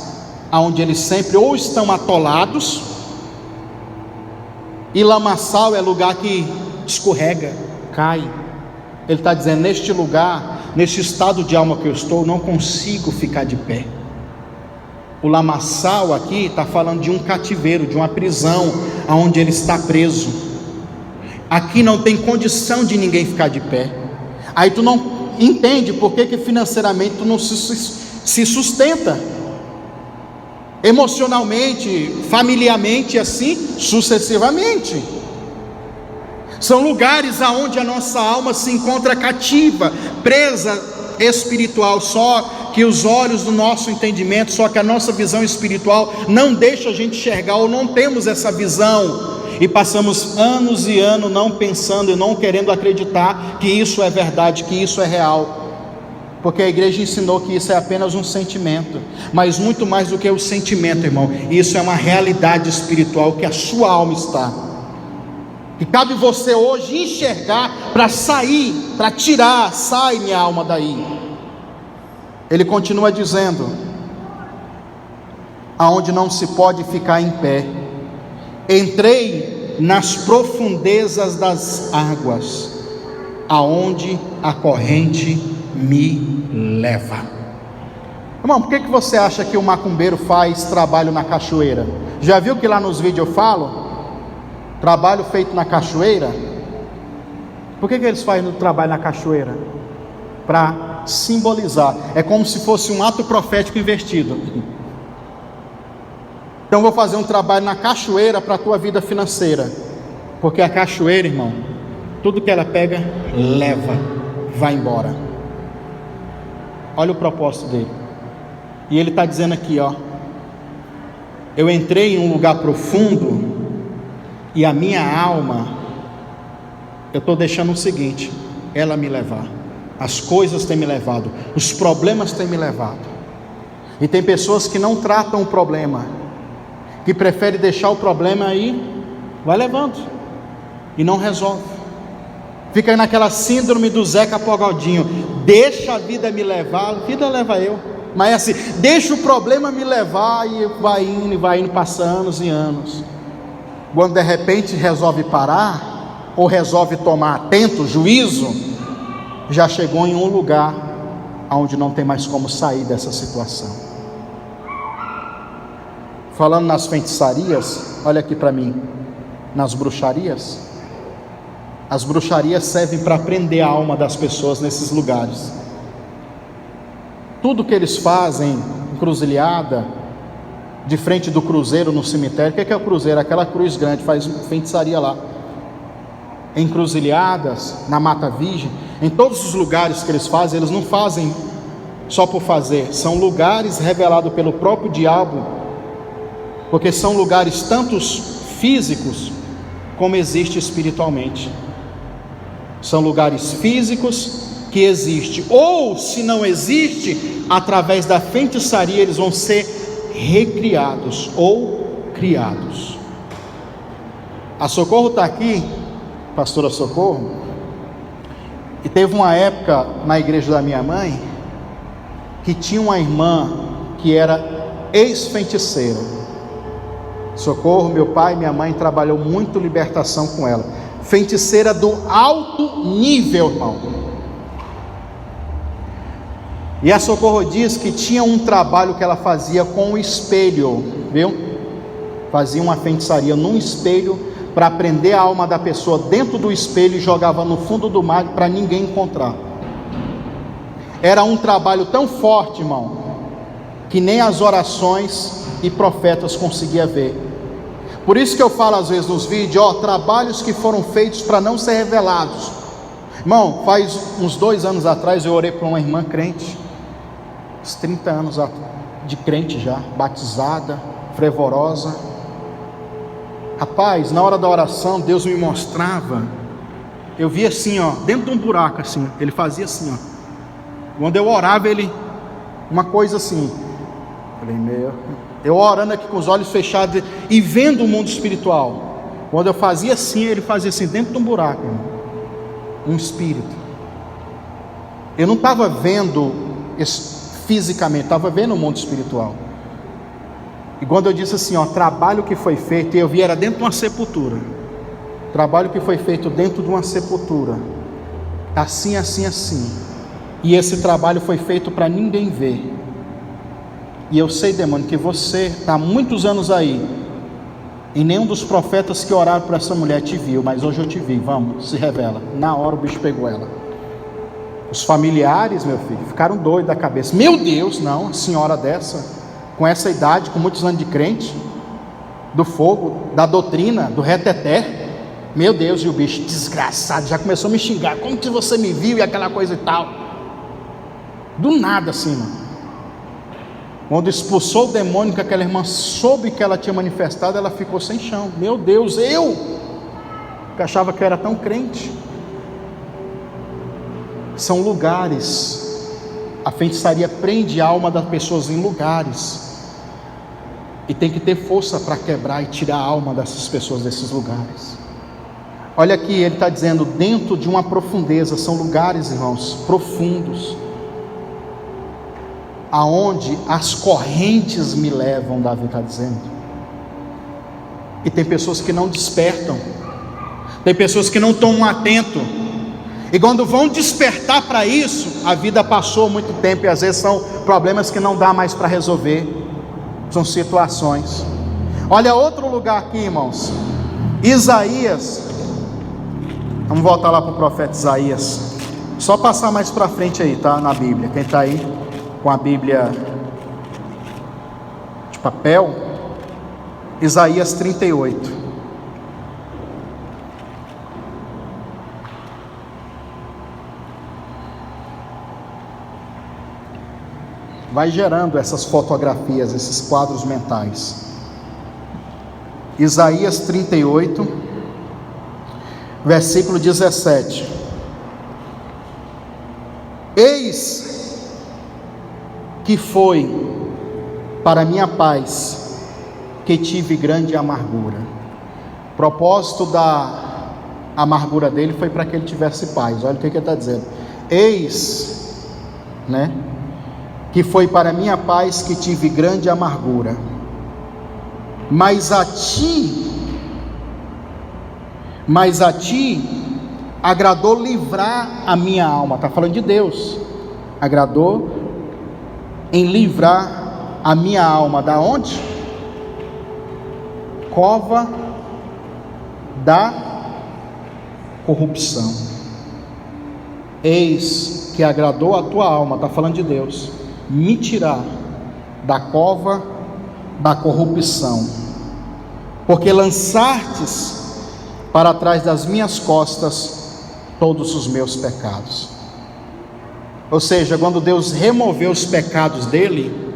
onde eles sempre ou estão atolados, e lamaçal é lugar que escorrega, cai. Ele está dizendo: neste lugar, neste estado de alma que eu estou, não consigo ficar de pé. O lamaçal aqui está falando de um cativeiro, de uma prisão, onde ele está preso. Aqui não tem condição de ninguém ficar de pé. Aí tu não entende por que financeiramente tu não se sustenta, emocionalmente, familiarmente, assim sucessivamente. São lugares aonde a nossa alma se encontra cativa, presa espiritual, só que os olhos do nosso entendimento, só que a nossa visão espiritual não deixa a gente enxergar, ou não temos essa visão. e passamos anos e anos não pensando e não querendo acreditar que isso é verdade, que isso é real, porque a igreja ensinou que isso é apenas um sentimento, mas muito mais do que o sentimento, irmão, isso é uma realidade espiritual que a sua alma está, que cabe você hoje enxergar para sair, para tirar, sai minha alma daí. Ele continua dizendo: aonde não se pode ficar em pé, entrei nas profundezas das águas, aonde a corrente me leva. Irmão, por que você acha que o macumbeiro faz trabalho na cachoeira? Já viu que lá nos vídeos eu falo? Trabalho feito na cachoeira. Por que eles fazem o trabalho na cachoeira? Para simbolizar, é como se fosse um ato profético invertido. Então vou fazer um trabalho na cachoeira para a tua vida financeira, porque a cachoeira, irmão, tudo que ela pega, leva, vai embora. Olha o propósito dele, e ele está dizendo aqui, ó: eu entrei em um lugar profundo, e a minha alma, eu estou deixando o seguinte, ela me levar. As coisas têm me levado, os problemas têm me levado, e tem pessoas que não tratam o problema, que preferem deixar o problema aí, vai levando, e não resolve, fica aí naquela síndrome do Zeca Pagodinho: deixa a vida me levar, a vida leva eu, mas é assim, deixa o problema me levar, e vai indo, passa anos e anos, quando de repente resolve parar, ou resolve tomar atento, juízo, já chegou em um lugar onde não tem mais como sair dessa situação. Falando nas feitiçarias, olha aqui para mim, nas bruxarias, as bruxarias servem para prender a alma das pessoas nesses lugares. Tudo que eles fazem, encruzilhada, de frente do cruzeiro no cemitério, o que é o cruzeiro? Aquela cruz grande, faz feitiçaria lá. Encruzilhadas, na Mata Virgem, em todos os lugares que eles fazem, eles não fazem só por fazer, são lugares revelados pelo próprio diabo, porque são lugares tanto físicos como existem espiritualmente. São lugares físicos que existem, ou se não existe, através da feitiçaria eles vão ser recriados ou criados. A Socorro está aqui, pastora Socorro, e teve uma época na igreja da minha mãe que tinha uma irmã que era ex-feiticeira. Socorro, meu pai e minha mãe trabalhou muito libertação com ela, feiticeira do alto nível, irmão. E a Socorro diz que tinha um trabalho que ela fazia com o espelho, viu? Fazia uma feitiçaria num espelho para prender a alma da pessoa dentro do espelho e jogava no fundo do mar para ninguém encontrar. Era um trabalho tão forte, irmão, que nem as orações e profetas conseguiam ver. Por isso que eu falo às vezes nos vídeos, trabalhos que foram feitos para não ser revelados. Irmão, faz uns 2 anos atrás eu orei por uma irmã crente, uns 30 anos de crente já, batizada, fervorosa. Rapaz, na hora da oração, Deus me mostrava, eu via assim, dentro de um buraco assim, ele fazia assim, quando eu orava, uma coisa assim, falei, eu orando aqui com os olhos fechados e vendo o mundo espiritual, quando eu fazia assim, ele fazia assim, dentro de um buraco, um espírito, eu não estava vendo fisicamente, estava vendo o mundo espiritual. E quando eu disse assim, trabalho que foi feito, e eu vi, era dentro de uma sepultura, trabalho que foi feito dentro de uma sepultura, assim, assim, assim, e esse trabalho foi feito para ninguém ver. E eu sei, demônio, que você está há muitos anos aí, e nenhum dos profetas que oraram para essa mulher te viu, mas hoje eu te vi, vamos, se revela. Na hora o bicho pegou ela. Os familiares, meu filho, ficaram doidos da cabeça. Meu Deus, não, senhora dessa, com essa idade, com muitos anos de crente, do fogo, da doutrina, do reteté, meu Deus, e o bicho desgraçado, já começou a me xingar, como que você me viu, e aquela coisa e tal, do nada assim, mano. Quando expulsou o demônio, que aquela irmã soube que ela tinha manifestado, ela ficou sem chão. Meu Deus, eu que achava que eu era tão crente. São lugares. A feitiçaria prende a alma das pessoas em lugares, e tem que ter força para quebrar e tirar a alma dessas pessoas desses lugares. Olha aqui, ele está dizendo, dentro de uma profundeza. São lugares, irmãos, profundos, aonde as correntes me levam, Davi está dizendo. E tem pessoas que não despertam, tem pessoas que não estão atentos, e quando vão despertar para isso, a vida passou muito tempo, e às vezes são problemas que não dá mais para resolver, são situações. Olha outro lugar aqui, irmãos, Isaías, vamos voltar lá para o profeta Isaías, só passar mais para frente aí, tá? Na Bíblia, quem está aí com a Bíblia de papel, Isaías 38. Vai gerando essas fotografias, esses quadros mentais. Isaías 38, versículo 17. Eis que foi para minha paz que tive grande amargura. O propósito da amargura dele foi para que ele tivesse paz. Olha o que ele está dizendo. Eis, né? Que foi para minha paz que tive grande amargura. Mas a ti agradou livrar a minha alma. Está falando de Deus. Agradou em livrar a minha alma. Da onde? Cova da corrupção. Eis que agradou a tua alma. Está falando de Deus. Me tirar da cova da corrupção, porque lançastes para trás das minhas costas todos os meus pecados. Ou seja, quando Deus removeu os pecados dele,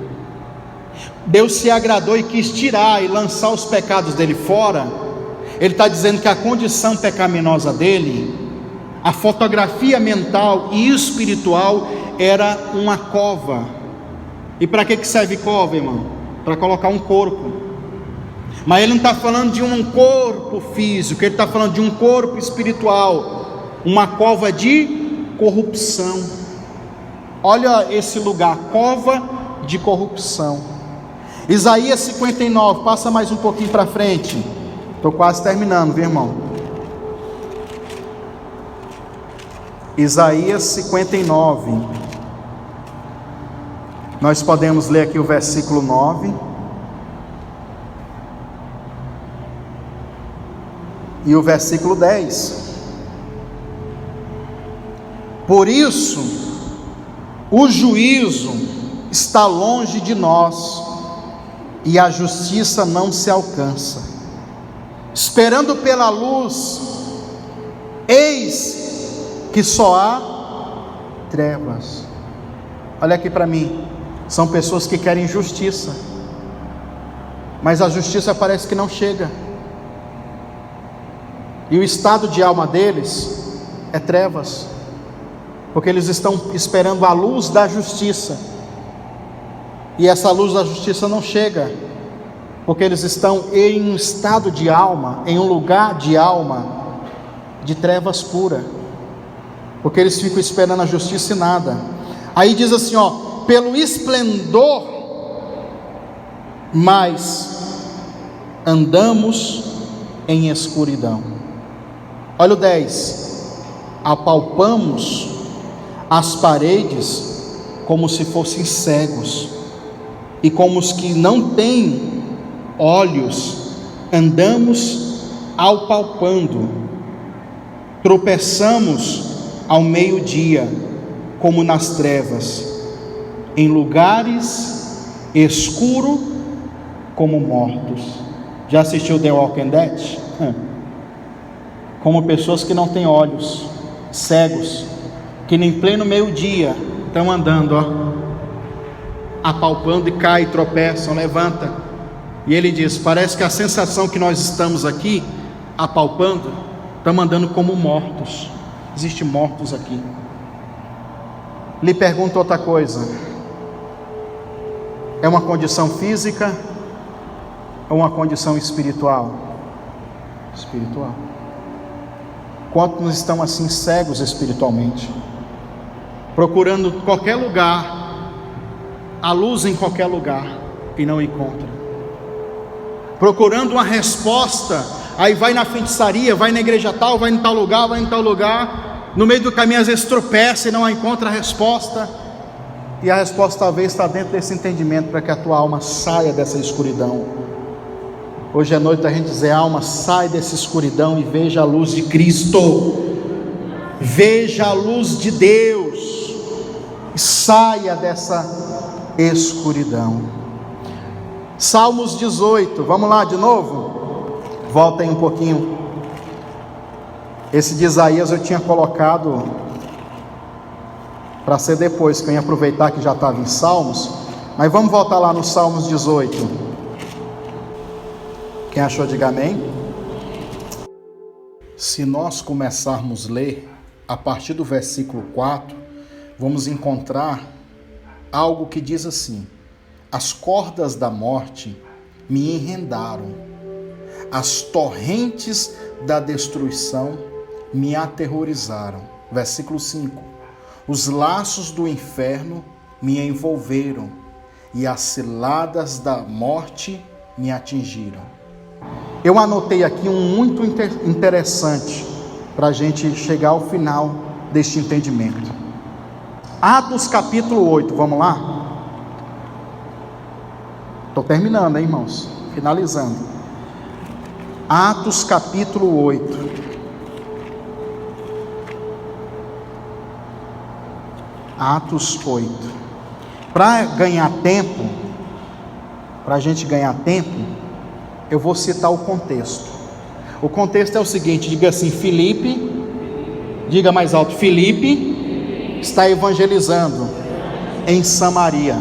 Deus se agradou e quis tirar e lançar os pecados dele fora. Ele está dizendo que a condição pecaminosa dele, a fotografia mental e espiritual, era uma cova. E para que serve cova, irmão? Para colocar um corpo. Mas ele não está falando de um corpo físico, ele está falando de um corpo espiritual, uma cova de corrupção. Olha esse lugar, cova de corrupção. Isaías 59, passa mais um pouquinho para frente, estou quase terminando, viu, irmão? Isaías 59, nós podemos ler aqui o versículo 9 e o versículo 10. Por isso, o juízo está longe de nós, e a justiça não se alcança. Esperando pela luz, eis que só há trevas. Olha aqui para mim, são pessoas que querem justiça, mas a justiça parece que não chega, e o estado de alma deles é trevas, porque eles estão esperando a luz da justiça, e essa luz da justiça não chega, porque eles estão em um estado de alma, em um lugar de alma, de trevas pura, porque eles ficam esperando a justiça e nada. Aí diz assim, ó, pelo esplendor, mas andamos em escuridão. Olha o 10, apalpamos as paredes como se fossem cegos, e como os que não têm olhos, andamos apalpando, tropeçamos ao meio-dia, como nas trevas, em lugares escuros como mortos. Já assistiu The Walking Dead? Como pessoas que não têm olhos, cegos, que nem pleno meio-dia estão andando, ó, apalpando e cai, tropeçam, levanta. E ele diz: parece que a sensação que nós estamos aqui apalpando, estamos andando como mortos. Existem mortos aqui. Lhe pergunto outra coisa: é uma condição física ou uma condição espiritual? Espiritual. Quantos estão assim cegos espiritualmente, procurando qualquer lugar, a luz em qualquer lugar, e não encontra, procurando uma resposta, aí vai na feitiçaria, vai na igreja tal, vai em tal lugar, vai em tal lugar, no meio do caminho às vezes tropeça e não encontra a resposta, e a resposta talvez está dentro desse entendimento, para que a tua alma saia dessa escuridão. Hoje à noite a gente dizer: alma, sai dessa escuridão e veja a luz de Cristo, veja a luz de Deus, e saia dessa escuridão. Salmos 18, vamos lá de novo? Voltem um pouquinho. Esse de Isaías eu tinha colocado para ser depois, que eu ia aproveitar que já estava em Salmos, mas vamos voltar lá no Salmos 18. Quem achou, diga amém. Se nós começarmos a ler a partir do versículo 4, vamos encontrar algo que diz assim: as cordas da morte me enredaram, as torrentes da destruição me aterrorizaram. Versículo 5: os laços do inferno me envolveram, e as ciladas da morte me atingiram. Eu anotei aqui um muito interessante, para a gente chegar ao final deste entendimento. Atos capítulo 8, vamos lá? Estou terminando, hein, irmãos? Finalizando. Atos capítulo 8. Atos 8. Para ganhar tempo, para a gente ganhar tempo, eu vou citar o contexto. O contexto é o seguinte: diga assim, Filipe, diga mais alto, Filipe está evangelizando em Samaria.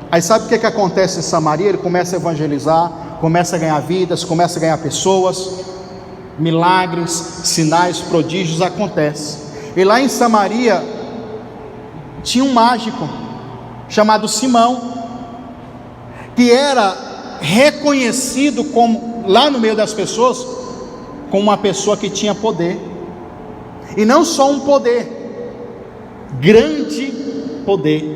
Aí sabe o que acontece em Samaria? Ele começa a evangelizar, começa a ganhar vidas, começa a ganhar pessoas, milagres, sinais, prodígios acontecem. E lá em Samaria tinha um mágico chamado Simão, que era reconhecido como, lá no meio das pessoas, como uma pessoa que tinha poder. E não só um poder, grande poder.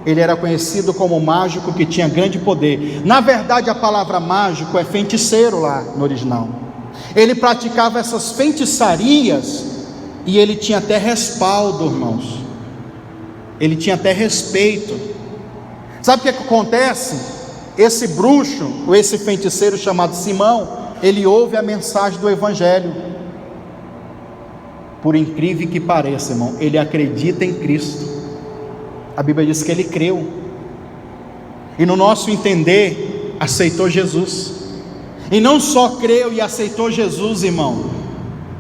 Ele era conhecido como mágico que tinha grande poder. Na verdade, a palavra mágico é feiticeiro lá no original. Ele praticava essas feitiçarias e ele tinha até respaldo, irmãos. Ele tinha até respeito. Sabe o que acontece? Esse bruxo, ou esse feiticeiro chamado Simão, ele ouve a mensagem do Evangelho. Por incrível que pareça, irmão, ele acredita em Cristo. A Bíblia diz que ele creu. E no nosso entender, aceitou Jesus. E não só creu e aceitou Jesus, irmão.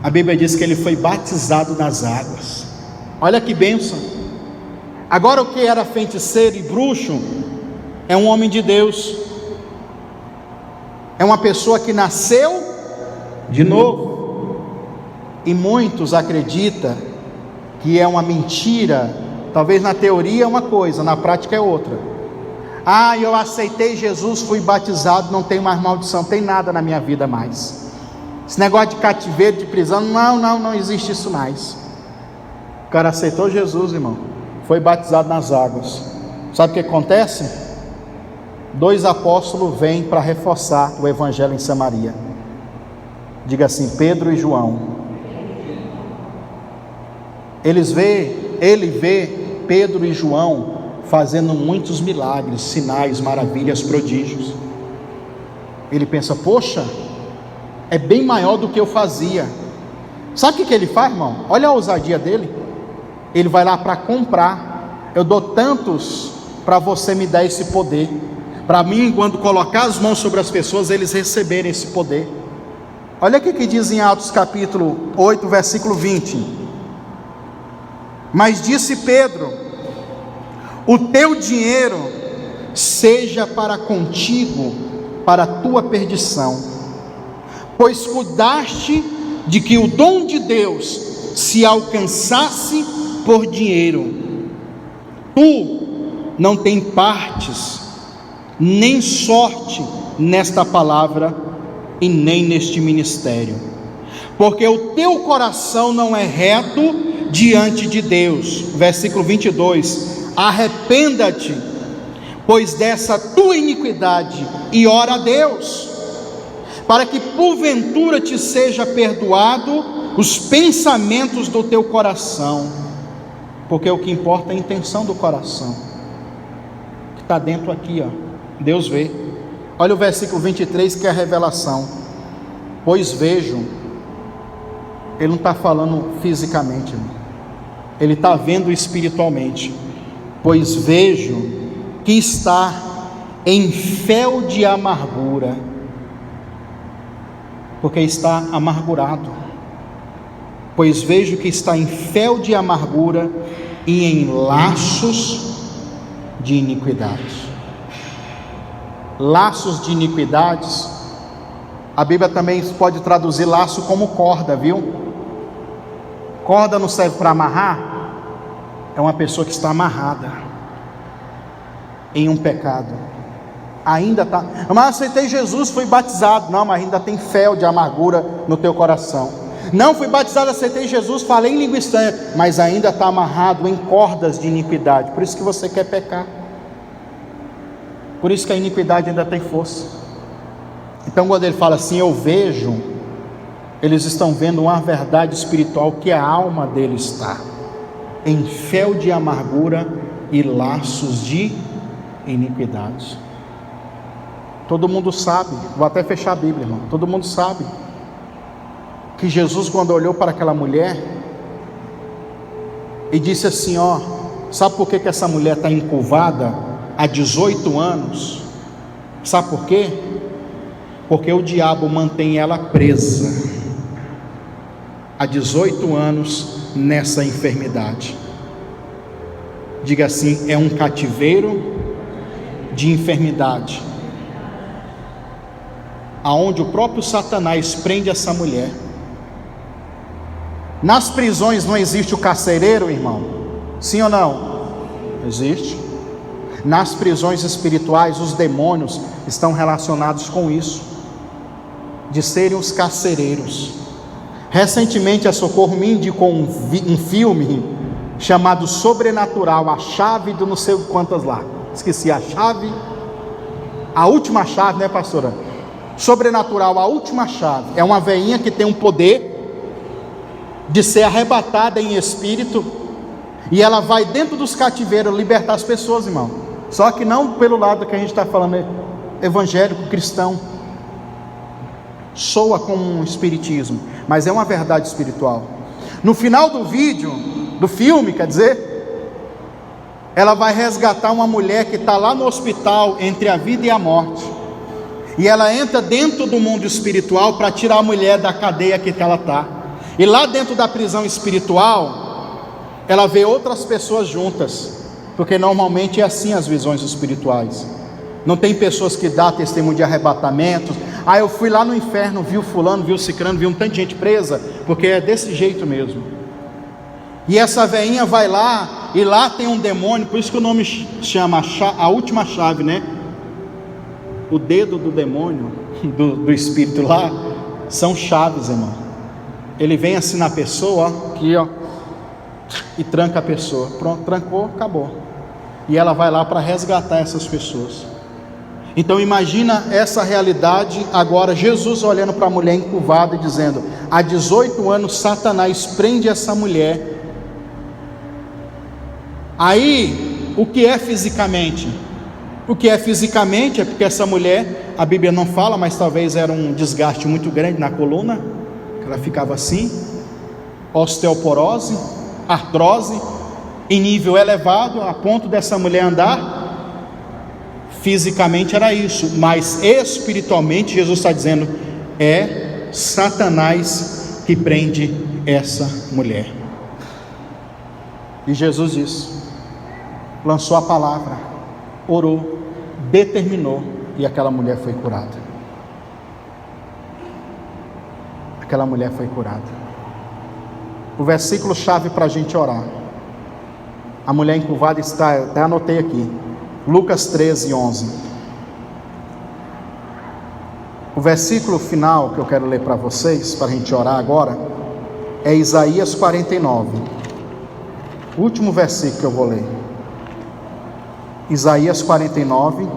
A Bíblia diz que ele foi batizado nas águas. Olha que bênção. Agora, o que era feiticeiro e bruxo é um homem de Deus, é uma pessoa que nasceu de novo. E muitos acreditam que é uma mentira. Talvez na teoria é uma coisa, na prática é outra. Ah, eu aceitei Jesus, fui batizado, não tenho mais maldição, não tem nada na minha vida mais. Esse negócio de cativeiro, de prisão, não existe isso mais. O cara aceitou Jesus, irmão, foi batizado nas águas. Sabe o que acontece? 2 apóstolos vêm para reforçar o evangelho em Samaria. Diga assim, Pedro e João. Ele vê Pedro e João fazendo muitos milagres, sinais, maravilhas, prodígios. Ele pensa: poxa, é bem maior do que eu fazia. Sabe o que ele faz, irmão? Olha a ousadia dele. Ele vai lá para comprar. Eu dou tantos para você me dar esse poder. Para mim, quando colocar as mãos sobre as pessoas, eles receberem esse poder. Olha o que diz em Atos capítulo 8, versículo 20. Mas disse Pedro: o teu dinheiro seja para contigo, para a tua perdição, pois cuidaste de que o dom de Deus se alcançasse por dinheiro. Tu não tem partes, nem sorte nesta palavra e nem neste ministério, porque o teu coração não é reto diante de Deus. Versículo 22, arrependa-te, pois dessa tua iniquidade, e ora a Deus, para que porventura te seja perdoado os pensamentos do teu coração, porque o que importa é a intenção do coração, que está dentro aqui, ó. Deus vê. Olha o versículo 23, que é a revelação. Pois vejo, ele não está falando fisicamente, ele está vendo espiritualmente. Pois vejo que está em fel de amargura, porque está amargurado. Pois vejo que está em fel de amargura e em laços de iniquidade. Laços de iniquidades, a Bíblia também pode traduzir laço como corda, viu? Corda não serve para amarrar, é uma pessoa que está amarrada em um pecado, ainda está, mas aceitei Jesus, fui batizado, não, mas ainda tem fel de amargura no teu coração. Não, fui batizado, aceitei Jesus, falei em língua estranha, mas ainda está amarrado em cordas de iniquidade, por isso que você quer pecar, por isso que a iniquidade ainda tem força. Então quando ele fala assim, eu vejo, eles estão vendo uma verdade espiritual, que a alma dele está em fel de amargura e laços de iniquidade. Todo mundo sabe, vou até fechar a Bíblia, irmão, todo mundo sabe que Jesus, quando olhou para aquela mulher e disse assim, ó, sabe por que essa mulher está encurvada há 18 anos? Sabe por quê? Porque o diabo mantém ela presa há 18 anos nessa enfermidade. Diga assim, é um cativeiro de enfermidade, aonde o próprio Satanás prende essa mulher. Nas prisões não existe o carcereiro, irmão? Sim ou não? Existe. Nas prisões espirituais, os demônios estão relacionados com isso, de serem os carcereiros. Recentemente a Socorro me indicou um filme chamado Sobrenatural, a chave do não sei quantas lá, esqueci a chave, a última chave, né, pastora? Sobrenatural, a última chave. É uma veinha que tem um poder de ser arrebatada em espírito, e ela vai dentro dos cativeiros libertar as pessoas, irmão. Só que não pelo lado que a gente está falando, evangélico, cristão. Soa como um espiritismo, mas é uma verdade espiritual. No final do vídeo, do filme, quer dizer, ela vai resgatar uma mulher que está lá no hospital, entre a vida e a morte, e ela entra dentro do mundo espiritual para tirar a mulher da cadeia que ela está. E lá dentro da prisão espiritual, ela vê outras pessoas juntas, porque normalmente é assim as visões espirituais. Não tem pessoas que dão testemunho de arrebatamento. Ah, eu fui lá no inferno, vi o fulano, vi o cicrano, vi um tanto de gente presa, porque é desse jeito mesmo. E essa veinha vai lá, e lá tem um demônio, por isso que o nome chama a última chave, né? O dedo do demônio, do espírito lá, são chaves, irmão. Ele vem assim na pessoa, ó, aqui, ó, e tranca a pessoa. Pronto, trancou, acabou. E ela vai lá para resgatar essas pessoas. Então imagina essa realidade agora, Jesus olhando para a mulher encurvada e dizendo, há 18 anos Satanás prende essa mulher. Aí, o que é fisicamente? O que é fisicamente é porque essa mulher, a Bíblia não fala, mas talvez era um desgaste muito grande na coluna, ela ficava assim, osteoporose, artrose, em nível elevado, a ponto dessa mulher andar. Fisicamente era isso, mas espiritualmente Jesus está dizendo, é Satanás que prende essa mulher. E Jesus diz, lançou a palavra, orou, determinou, e aquela mulher foi curada. Aquela mulher foi curada. O versículo chave para a gente orar. A mulher encurvada está, até anotei aqui, Lucas 13, 11. O versículo final que eu quero ler para vocês, para a gente orar agora, é Isaías 49. O último versículo que eu vou ler. Isaías 49.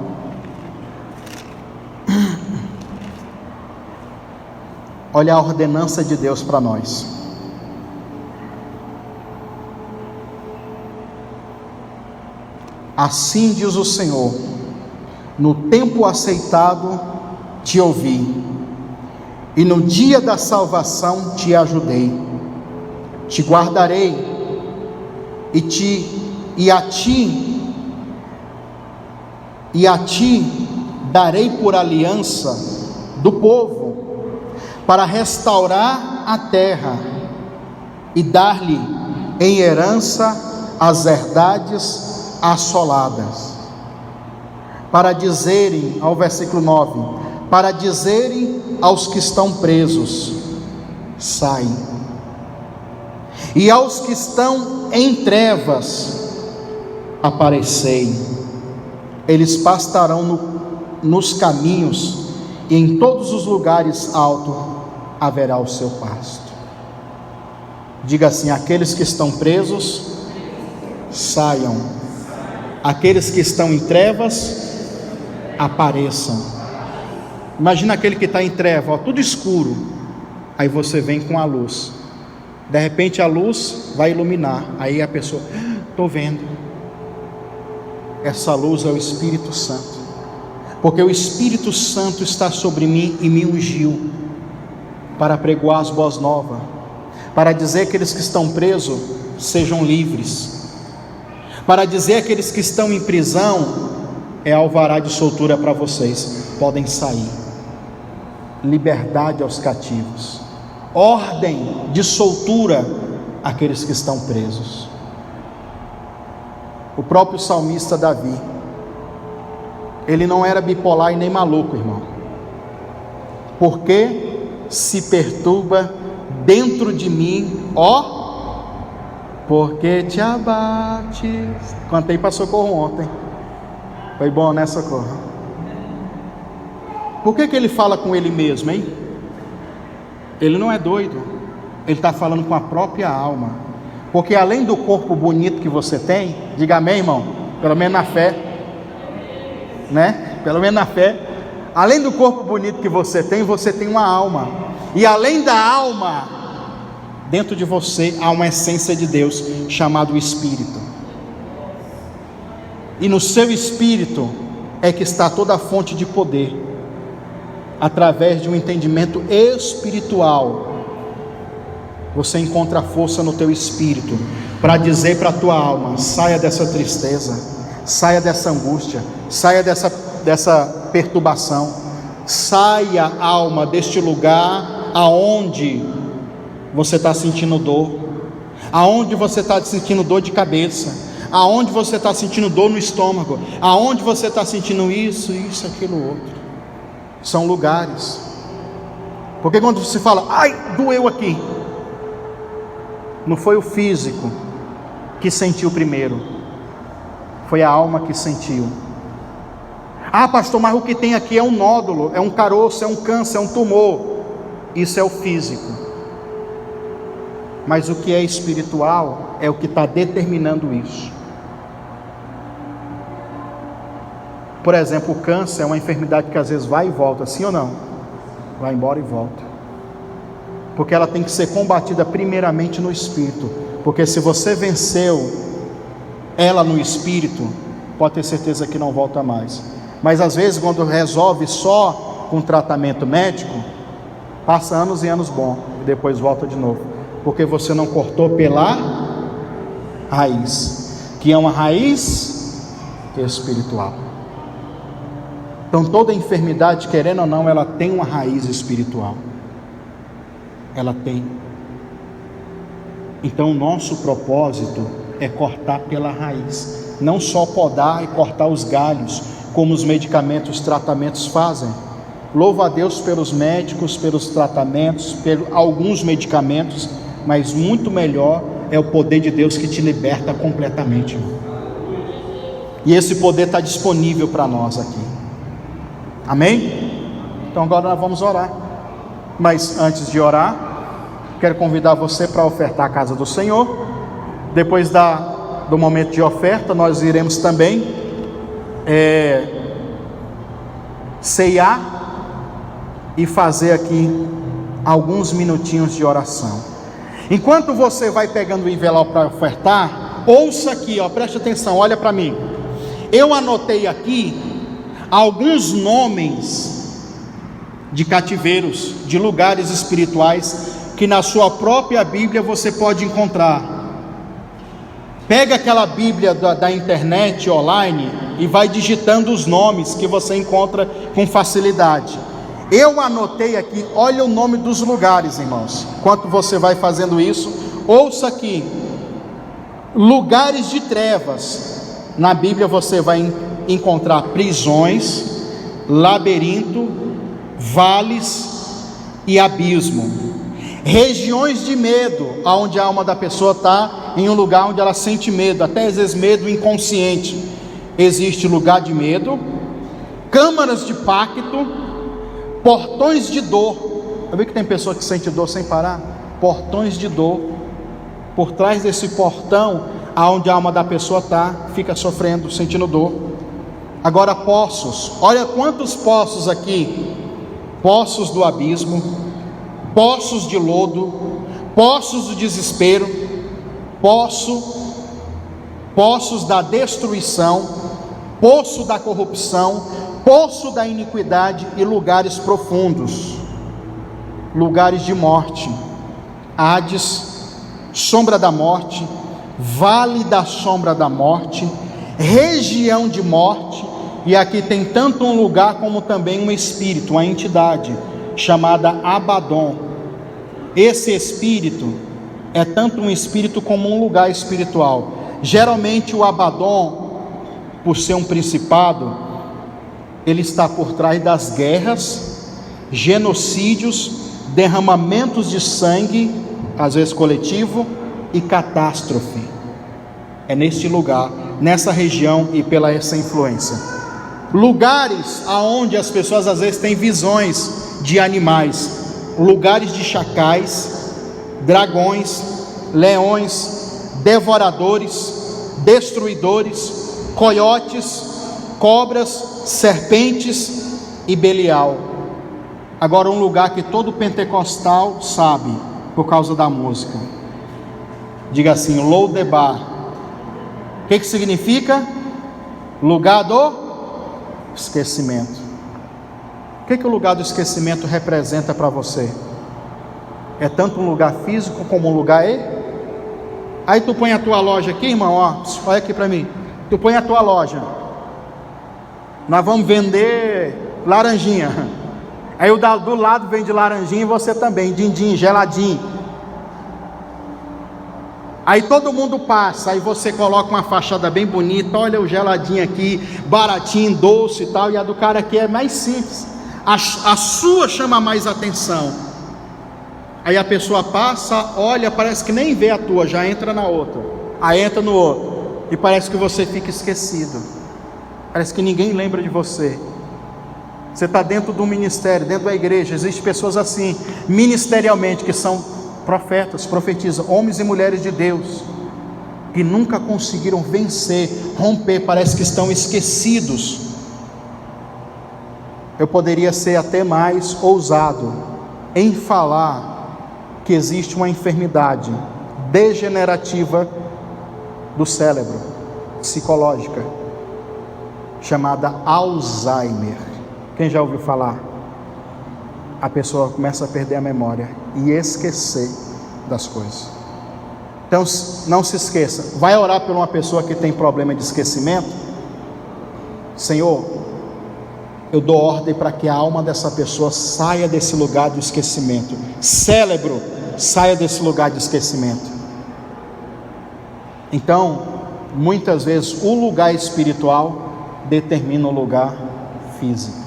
Olha a ordenança de Deus para nós. Assim diz o Senhor: no tempo aceitado te ouvi, e no dia da salvação te ajudei. Te guardarei, e a ti darei por aliança do povo, para restaurar a terra e dar-lhe em herança as herdades assoladas, para dizerem, ao versículo 9, para dizerem aos que estão presos: sai, e aos que estão em trevas: aparecei. Eles pastarão nos caminhos, e em todos os lugares altos haverá o seu pasto. Diga assim: aqueles que estão presos, saiam. Aqueles que estão em trevas, apareçam. Imagina aquele que está em treva, tudo escuro. Aí você vem com a luz. De repente a luz vai iluminar. Aí a pessoa: estou vendo. Essa luz é o Espírito Santo. Porque o Espírito Santo está sobre mim e me ungiu para pregoar as boas novas, para dizer àqueles que estão presos: sejam livres, para dizer àqueles que estão em prisão: é alvará de soltura para vocês, podem sair. Liberdade aos cativos, ordem de soltura àqueles que estão presos. O próprio salmista Davi, ele não era bipolar e nem maluco, irmão. Porque se perturba dentro de mim, ó, porque te abate. Cantei para Socorro ontem. Foi bom, né, Socorro? Por que ele fala com ele mesmo, hein? Ele não é doido. Ele está falando com a própria alma. Porque além do corpo bonito que você tem, diga amém, irmão, pelo menos na fé, né? Pelo menos na fé. Além do corpo bonito que você tem uma alma. E além da alma, dentro de você há uma essência de Deus chamado Espírito. E no seu Espírito é que está toda a fonte de poder. Através de um entendimento espiritual, você encontra força no teu espírito para dizer para a tua alma: saia dessa tristeza, saia dessa angústia, saia dessa perturbação, saia, alma, deste lugar aonde você está sentindo dor, aonde você está sentindo dor de cabeça, aonde você está sentindo dor no estômago, aonde você está sentindo isso, aquilo, outro. São lugares. Porque quando você fala: ai, doeu aqui, não foi o físico que sentiu primeiro, foi a alma que sentiu. Ah, pastor, mas o que tem aqui é um nódulo, é um caroço, é um câncer, é um tumor. Isso é o físico. Mas o que é espiritual é o que está determinando isso. Por exemplo, o câncer é uma enfermidade que às vezes vai e volta, sim ou não? Vai embora e volta. Porque ela tem que ser combatida primeiramente no espírito. Porque se você venceu ela no espírito, pode ter certeza que não volta mais. Mas às vezes quando resolve só com tratamento médico, passa anos e anos bom e depois volta de novo. Porque você não cortou pela raiz, que é uma raiz espiritual. Então toda enfermidade, querendo ou não, ela tem uma raiz espiritual. Ela tem. Então o nosso propósito é cortar pela raiz, não só podar e cortar os galhos, como os medicamentos, os tratamentos fazem. Louvo a Deus pelos médicos, pelos tratamentos, por alguns medicamentos, mas muito melhor é o poder de Deus que te liberta completamente, irmão. E esse poder está disponível para nós aqui. Amém? Então agora nós vamos orar. Mas antes de orar, quero convidar você para ofertar a casa do Senhor. Depois do momento de oferta, nós iremos também ceiar e fazer aqui alguns minutinhos de oração. Enquanto você vai pegando o envelope para ofertar, ouça aqui, preste atenção, olha para mim. Eu anotei aqui alguns nomes de cativeiros, de lugares espirituais que na sua própria Bíblia você pode encontrar. Pega aquela Bíblia da internet online e vai digitando os nomes que você encontra com facilidade. Eu anotei aqui, olha o nome dos lugares, irmãos. Enquanto você vai fazendo isso, ouça aqui: lugares de trevas. Na Bíblia você vai encontrar prisões, labirinto, vales e abismo. Regiões de medo, onde a alma da pessoa está em um lugar onde ela sente medo, até às vezes medo inconsciente. Existe lugar de medo, câmaras de pacto, portões de dor. Eu vi que tem pessoa que sente dor sem parar. Portões de dor. Por trás desse portão, aonde a alma da pessoa está, fica sofrendo, sentindo dor. Agora poços, olha quantos poços aqui: poços do abismo, poços de lodo, poços do desespero, poços da destruição, poço da corrupção, poço da iniquidade e lugares profundos, lugares de morte, Hades, sombra da morte, vale da sombra da morte, região de morte. E aqui tem tanto um lugar como também um espírito, uma entidade chamada Abaddon. Esse espírito é tanto um espírito como um lugar espiritual. Geralmente o Abaddon, por ser um principado, ele está por trás das guerras, genocídios, derramamentos de sangue, às vezes coletivo, e catástrofe. É neste lugar, nessa região e pela essa influência. Lugares aonde as pessoas às vezes têm visões de animais, lugares de chacais, dragões, leões, devoradores, destruidores, coiotes, cobras, serpentes e Belial. Agora um lugar que todo pentecostal sabe por causa da música. Diga assim: Lodebar. O que significa? Lugar do esquecimento. O que o lugar do esquecimento representa para você? É tanto um lugar físico como um lugar Aí tu põe a tua loja aqui, irmão, olha aqui para mim. Tu põe a tua loja. Nós vamos vender laranjinha. Aí o do lado vende laranjinha e você também, din-din, geladinho. Aí todo mundo passa, aí você coloca uma fachada bem bonita, olha o geladinho aqui, baratinho, doce e tal, e a do cara aqui é mais simples. A sua chama mais atenção. Aí a pessoa passa, olha, parece que nem vê a tua, já entra na outra. Aí entra no outro, e parece que você fica esquecido. Parece que ninguém lembra de você. Você está dentro do ministério, dentro da igreja. Existem pessoas assim, ministerialmente, que são profetas, profetizam, homens e mulheres de Deus, que nunca conseguiram vencer, romper, parece que estão esquecidos. Eu poderia ser até mais ousado em falar que existe uma enfermidade degenerativa do cérebro, psicológica, chamada Alzheimer. Quem já ouviu falar? A pessoa começa a perder a memória e esquecer das coisas. Então não se esqueça, vai orar por uma pessoa que tem problema de esquecimento. Senhor, eu dou ordem para que a alma dessa pessoa saia desse lugar do esquecimento. Cérebro, saia desse lugar de esquecimento. Então muitas vezes o lugar espiritual determina o lugar físico.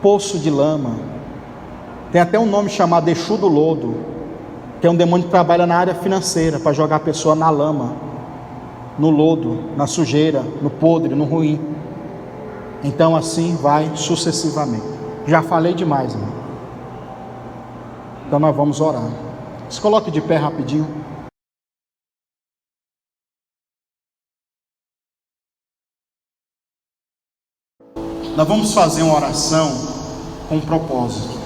Poço de lama, tem até um nome chamado Exu do Lodo, que é um demônio que trabalha na área financeira, para jogar a pessoa na lama, no lodo, na sujeira, no podre, no ruim. Então assim vai sucessivamente. Já falei demais, irmão. Então nós vamos orar. Se coloque de pé rapidinho. Nós vamos fazer uma oração com um propósito.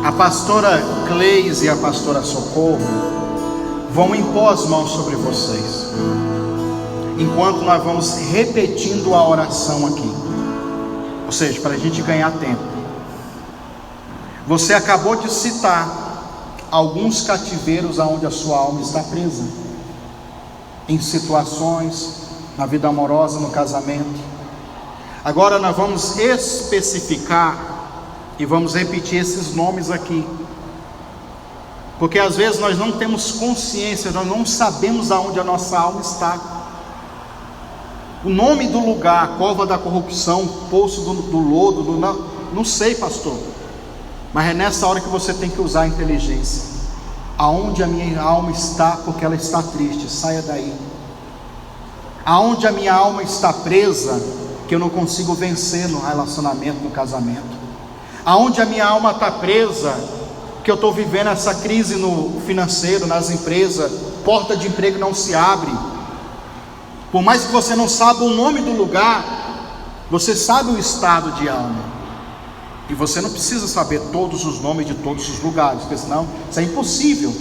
A pastora Cleise e a pastora Socorro vão impor as mãos sobre vocês, enquanto nós vamos repetindo a oração aqui, ou seja, para a gente ganhar tempo. Você acabou de citar alguns cativeiros aonde a sua alma está presa, em situações, na vida amorosa, no casamento. Agora nós vamos especificar e vamos repetir esses nomes aqui, porque às vezes nós não temos consciência, nós não sabemos aonde a nossa alma está. O nome do lugar, cova da corrupção, poço do lodo, não sei, pastor, mas é nessa hora que você tem que usar a inteligência. Aonde a minha alma está, porque ela está triste, saia daí. Aonde a minha alma está presa, que eu não consigo vencer no relacionamento, no casamento. Aonde a minha alma está presa, que eu estou vivendo essa crise no financeiro, nas empresas, porta de emprego não se abre. Por mais que você não saiba o nome do lugar, você sabe o estado de alma. E você não precisa saber todos os nomes de todos os lugares, porque senão isso é impossível.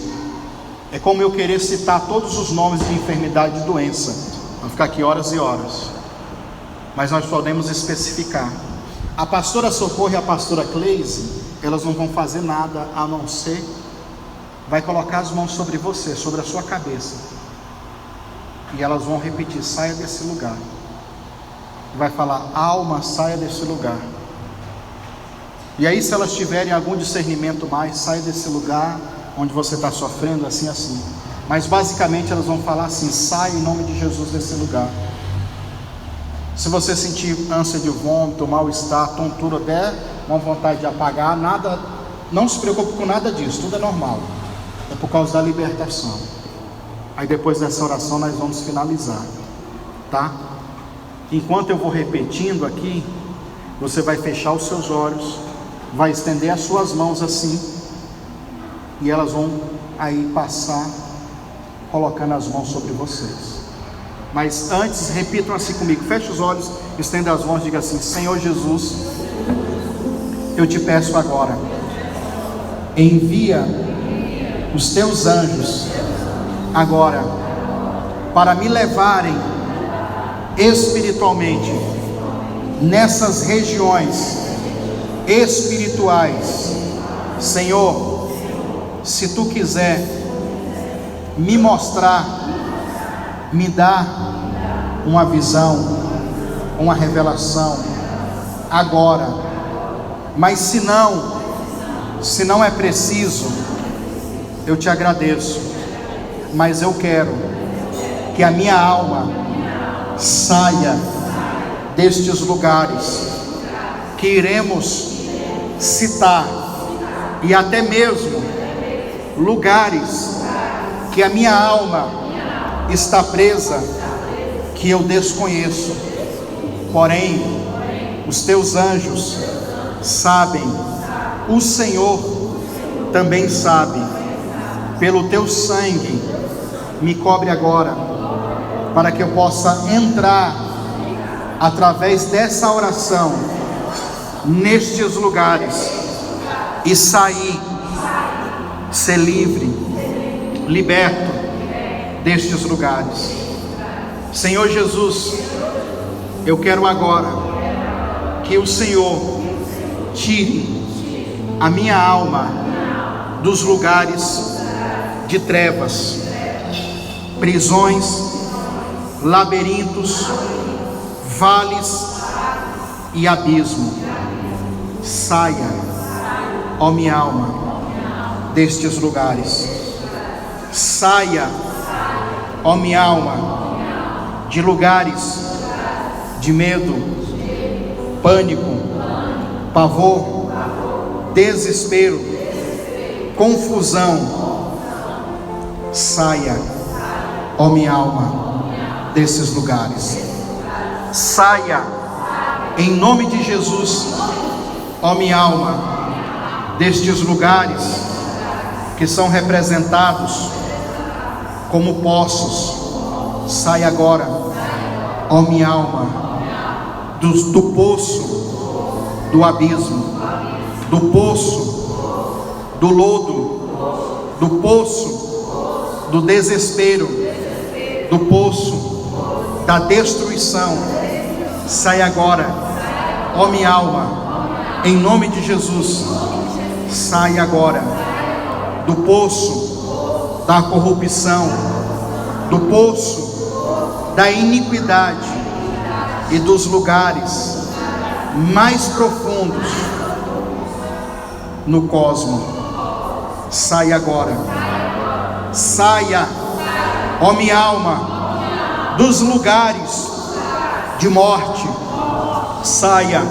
É como eu querer citar todos os nomes de enfermidade e doença, vai ficar aqui horas e horas. Mas nós podemos especificar. A pastora Socorro e a pastora Cleise, elas não vão fazer nada a não ser, vai colocar as mãos sobre você, sobre a sua cabeça, e elas vão repetir: saia desse lugar. Vai falar: alma, saia desse lugar. E aí, se elas tiverem algum discernimento mais, saia desse lugar onde você está sofrendo, assim. Mas basicamente elas vão falar assim: saia em nome de Jesus desse lugar. Se você sentir ânsia de vômito, mal-estar, tontura, der uma vontade de apagar, nada, não se preocupe com nada disso, tudo é normal. É por causa da libertação. Aí depois dessa oração nós vamos finalizar, tá? Enquanto eu vou repetindo aqui, você vai fechar os seus olhos, vai estender as suas mãos assim, e elas vão aí passar, colocando as mãos sobre vocês. Mas antes, repitam assim comigo: feche os olhos, estenda as mãos, diga assim: Senhor Jesus, eu te peço agora, envia os teus anjos agora para me levarem espiritualmente nessas regiões espirituais. Senhor, se tu quiser me mostrar, me dá uma visão, uma revelação agora. Mas se não é preciso, eu te agradeço, mas eu quero que a minha alma saia destes lugares que iremos citar, e até mesmo lugares que a minha alma está presa, que eu desconheço. Porém, os teus anjos sabem, o Senhor também sabe. Pelo teu sangue, me cobre agora, para que eu possa entrar através dessa oração nestes lugares e sair, ser livre, liberto destes lugares. Senhor Jesus, eu quero agora que o Senhor tire a minha alma dos lugares de trevas, prisões, labirintos, vales e abismo. Saia, ó minha alma, destes lugares. Saia, ó minha alma, de lugares de medo, pânico, pavor, desespero, confusão. Saia, ó minha alma, desses lugares. Saia, em nome de Jesus, ó minha alma, destes lugares que são representados como poços. Saia agora, ó minha alma, do poço do abismo, do poço do lodo, do poço do desespero, do poço da destruição. Sai agora, ó minha alma, em nome de Jesus. Sai agora do poço da corrupção, do poço da iniquidade e dos lugares mais profundos no cosmos. Sai agora. Saia, ó minha alma, dos lugares de morte. Saia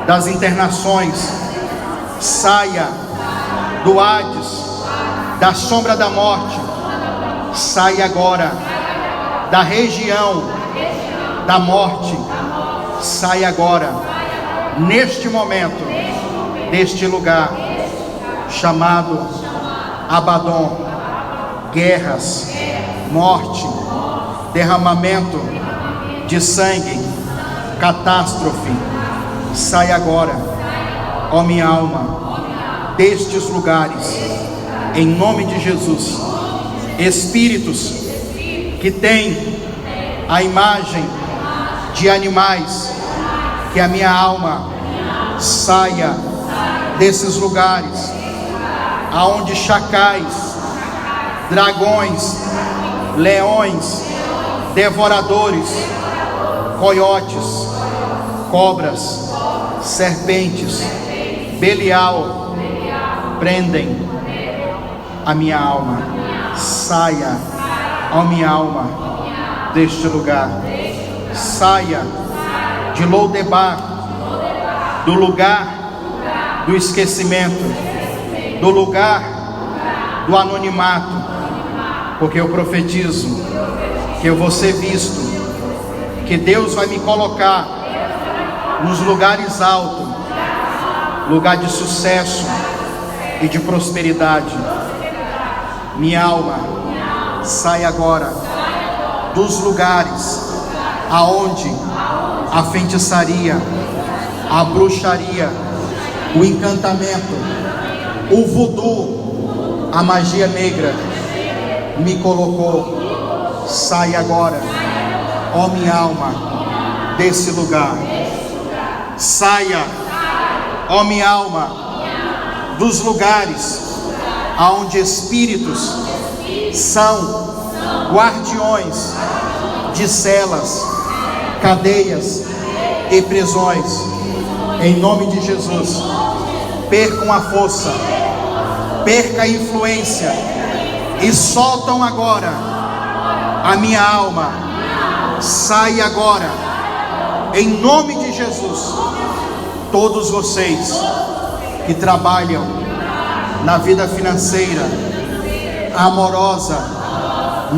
das internações. Saia do Hades, da sombra da morte. Saia agora da região da morte. Saia agora, neste momento, deste lugar chamado Abaddon. Guerras, morte, derramamento de sangue, catástrofe. Sai agora, ó minha alma, destes lugares, em nome de Jesus. Espíritos que têm a imagem de animais, que a minha alma saia desses lugares, aonde chacais, dragões, leões, devoradores, coiotes, cobras, serpentes, Belial prendem a minha alma. Saia, ó minha alma, deste lugar. Saia de Lodebar, do lugar do esquecimento, do lugar do anonimato, porque eu profetizo que eu vou ser visto, que Deus vai me colocar nos lugares altos, lugar de sucesso e de prosperidade. Minha alma, sai agora dos lugares aonde a feitiçaria, a bruxaria, o encantamento, o voodoo, a magia negra me colocou. Sai agora, ó minha alma, desse lugar. Saia, ó minha alma, dos lugares aonde espíritos são guardiões de celas, cadeias e prisões. Em nome de Jesus, percam a força, perca a influência e soltam agora a minha alma. Sai agora, em nome de Jesus. Todos vocês que trabalham na vida financeira, amorosa,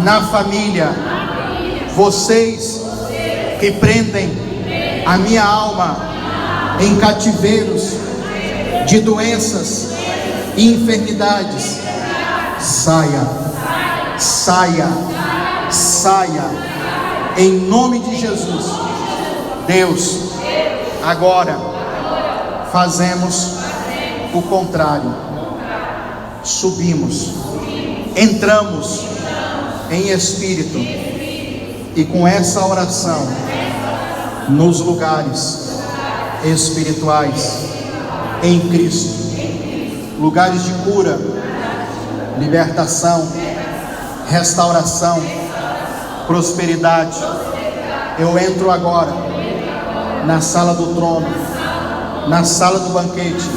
na família, vocês que prendem a minha alma em cativeiros de doenças e enfermidades, saia, saia, saia, em nome de Jesus. Deus, agora fazemos o contrário. Subimos, entramos em espírito e com essa oração nos lugares espirituais em Cristo, lugares de cura, libertação, restauração, prosperidade. Eu entro agora na sala do trono, na sala do banquete.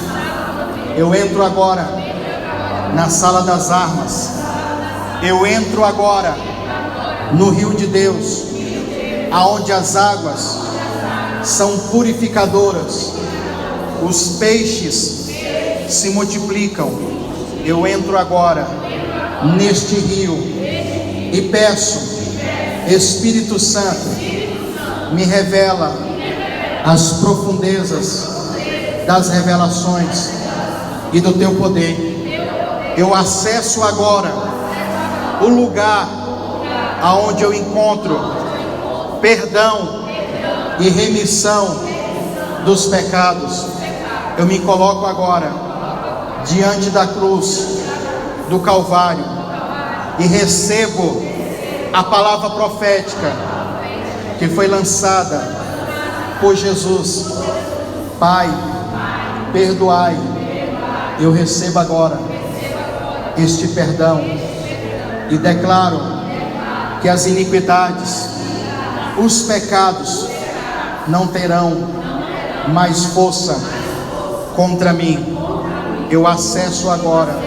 Eu entro agora na sala das armas. Eu entro agora no rio de Deus, aonde as águas são purificadoras, os peixes se multiplicam. Eu entro agora neste rio e peço, Espírito Santo, me revela as profundezas das revelações e do teu poder. Eu acesso agora o lugar aonde eu encontro perdão e remissão dos pecados. Eu me coloco agora diante da cruz do Calvário e recebo a palavra profética que foi lançada por Jesus. Pai, perdoai. Eu recebo agora este perdão e declaro que as iniquidades, os pecados não terão mais força contra mim. Eu acesso agora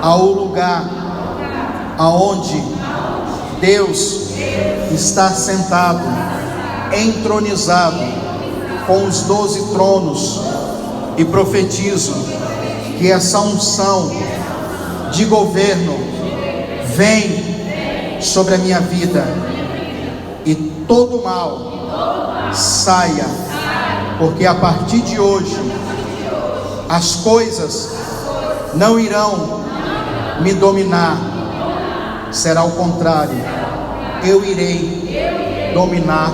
ao lugar aonde Deus está sentado, entronizado com os 12 tronos, e profetizo que essa unção de governo vem sobre a minha vida e todo mal saia, porque a partir de hoje as coisas não irão me dominar, será o contrário, eu irei dominar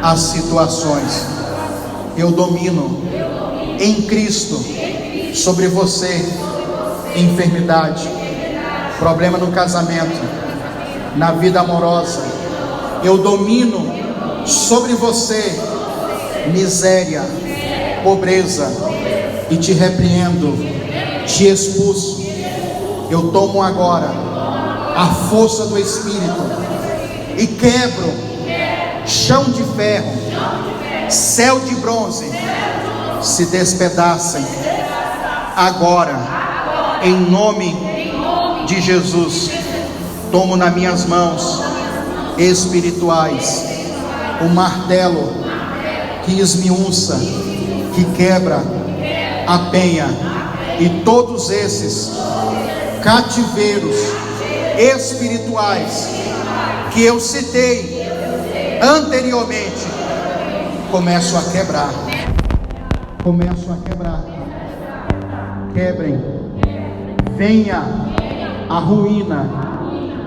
as situações. Eu domino em Cristo sobre você, enfermidade, problema no casamento, na vida amorosa. Eu domino sobre você miséria, pobreza, e te repreendo, te expulso. Eu tomo agora a força do Espírito e quebro chão de ferro, céu de bronze, se despedacem agora, em nome de Jesus. Tomo nas minhas mãos espirituais o martelo que esmiuça, que quebra a penha, e todos esses cativeiros espirituais que eu citei anteriormente, começo a quebrar. Quebrem. Venha a ruína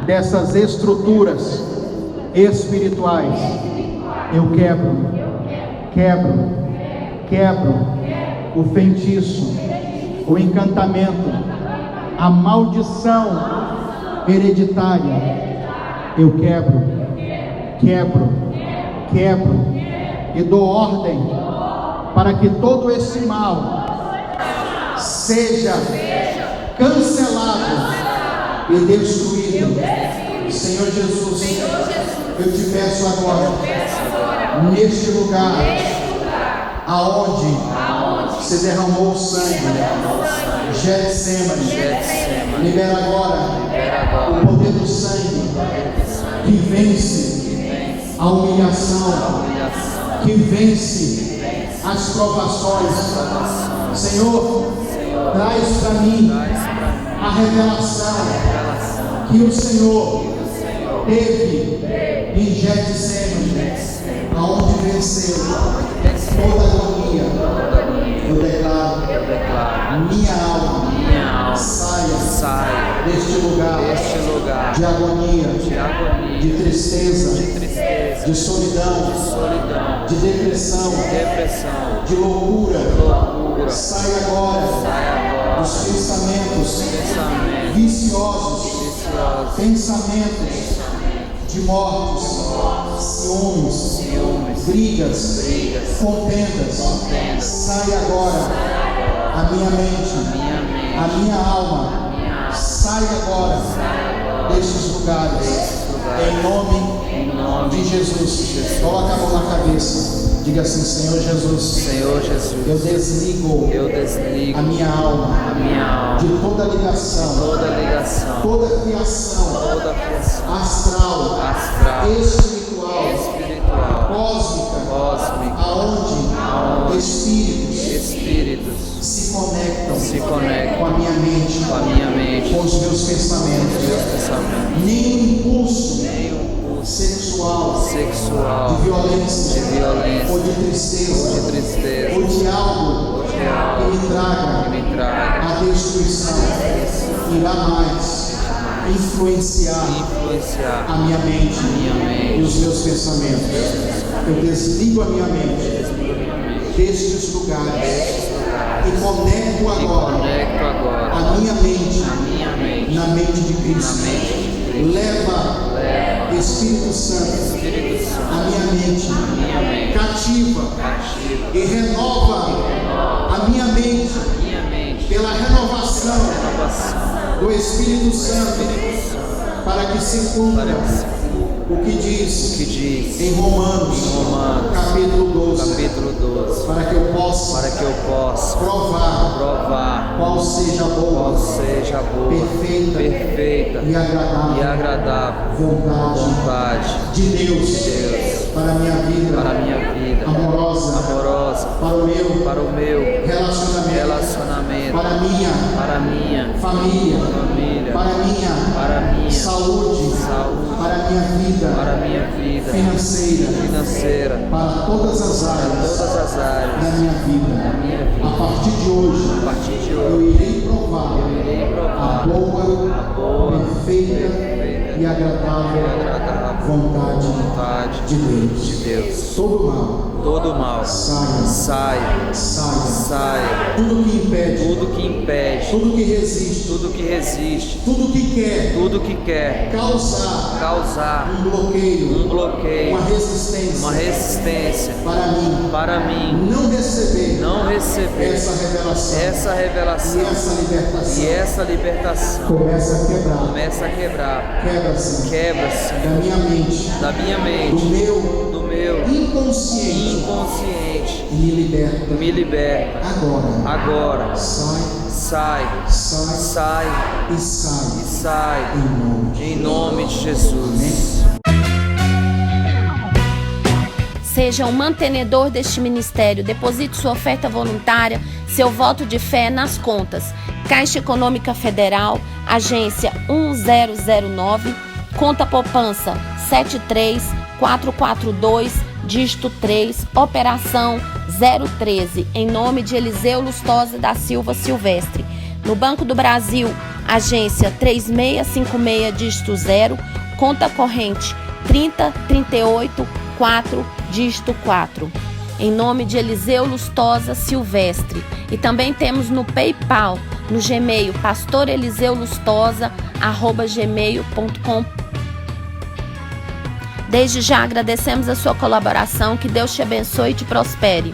dessas estruturas espirituais. Eu quebro o feitiço, o encantamento, a maldição hereditária. Eu quebro e dou ordem para que todo esse mal seja cancelado e destruído. Senhor Jesus, eu te peço agora, neste lugar aonde se derramou o sangue, Getsemane, libera agora o poder do sangue que vence a humilhação, que vence as provações. Senhor, traz para mim a revelação que o Senhor teve em Getsemane, aonde venceu toda agonia. Eu declaro, minha alma saia deste lugar de agonia, de tristeza, de solidão, de depressão, de loucura. Sai agora dos pensamentos viciosos, pensamentos de mortes, ciúmes, brigas, contendas. Sai agora a minha mente, a minha alma. Sai agora destes lugares, em nome de Jesus. Coloca a mão na cabeça. Diga assim: Senhor Jesus, Senhor Jesus, eu desligo a minha alma de toda ligação, toda fiação astral, espiritual, cósmica, aonde espíritos se conectam com a minha mente, com os meus pensamentos. Nenhum impulso sexual, de violência, ou de tristeza, ou de algo que me traga a destruição, irá mais influenciar a minha mente e os meus pensamentos. Eu desligo a minha mente destes lugares e conecto agora a minha mente na mente de Cristo. Leva, Espírito Santo, a minha mente cativa e renova a minha mente pela renovação do Espírito Santo, para que se cumpra o que diz em Romanos capítulo 12, para que eu possa provar qual seja a boa, perfeita e agradável vontade de Deus para a minha vida amorosa, para o meu relacionamento, para a minha família, para a minha saúde, para a minha vida financeira, para todas as áreas da minha vida. A partir de hoje, eu irei provar a boa, perfeita e agradável vontade de Deus. Todo mal saia. Tudo que impede, tudo que resiste, tudo que quer causar um bloqueio, uma resistência para mim não receber essa revelação e essa libertação. Começa a quebrar. Quebra-se da minha mente, do meu inconsciente. Me liberta. Agora. Sai e sai em nome de Jesus. Seja um mantenedor deste ministério. Deposite sua oferta voluntária, seu voto de fé nas contas. Caixa Econômica Federal, agência 1009, conta poupança 73442, dígito 3, operação 013, em nome de Eliseu Lustosa da Silva Silvestre. No Banco do Brasil, agência 3656, dígito 0, conta corrente 30384, dígito 4, em nome de Eliseu Lustosa Silvestre. E também temos no PayPal, no Gmail, pastoreliseulustosa@gmail.com. Desde já agradecemos a sua colaboração, que Deus te abençoe e te prospere.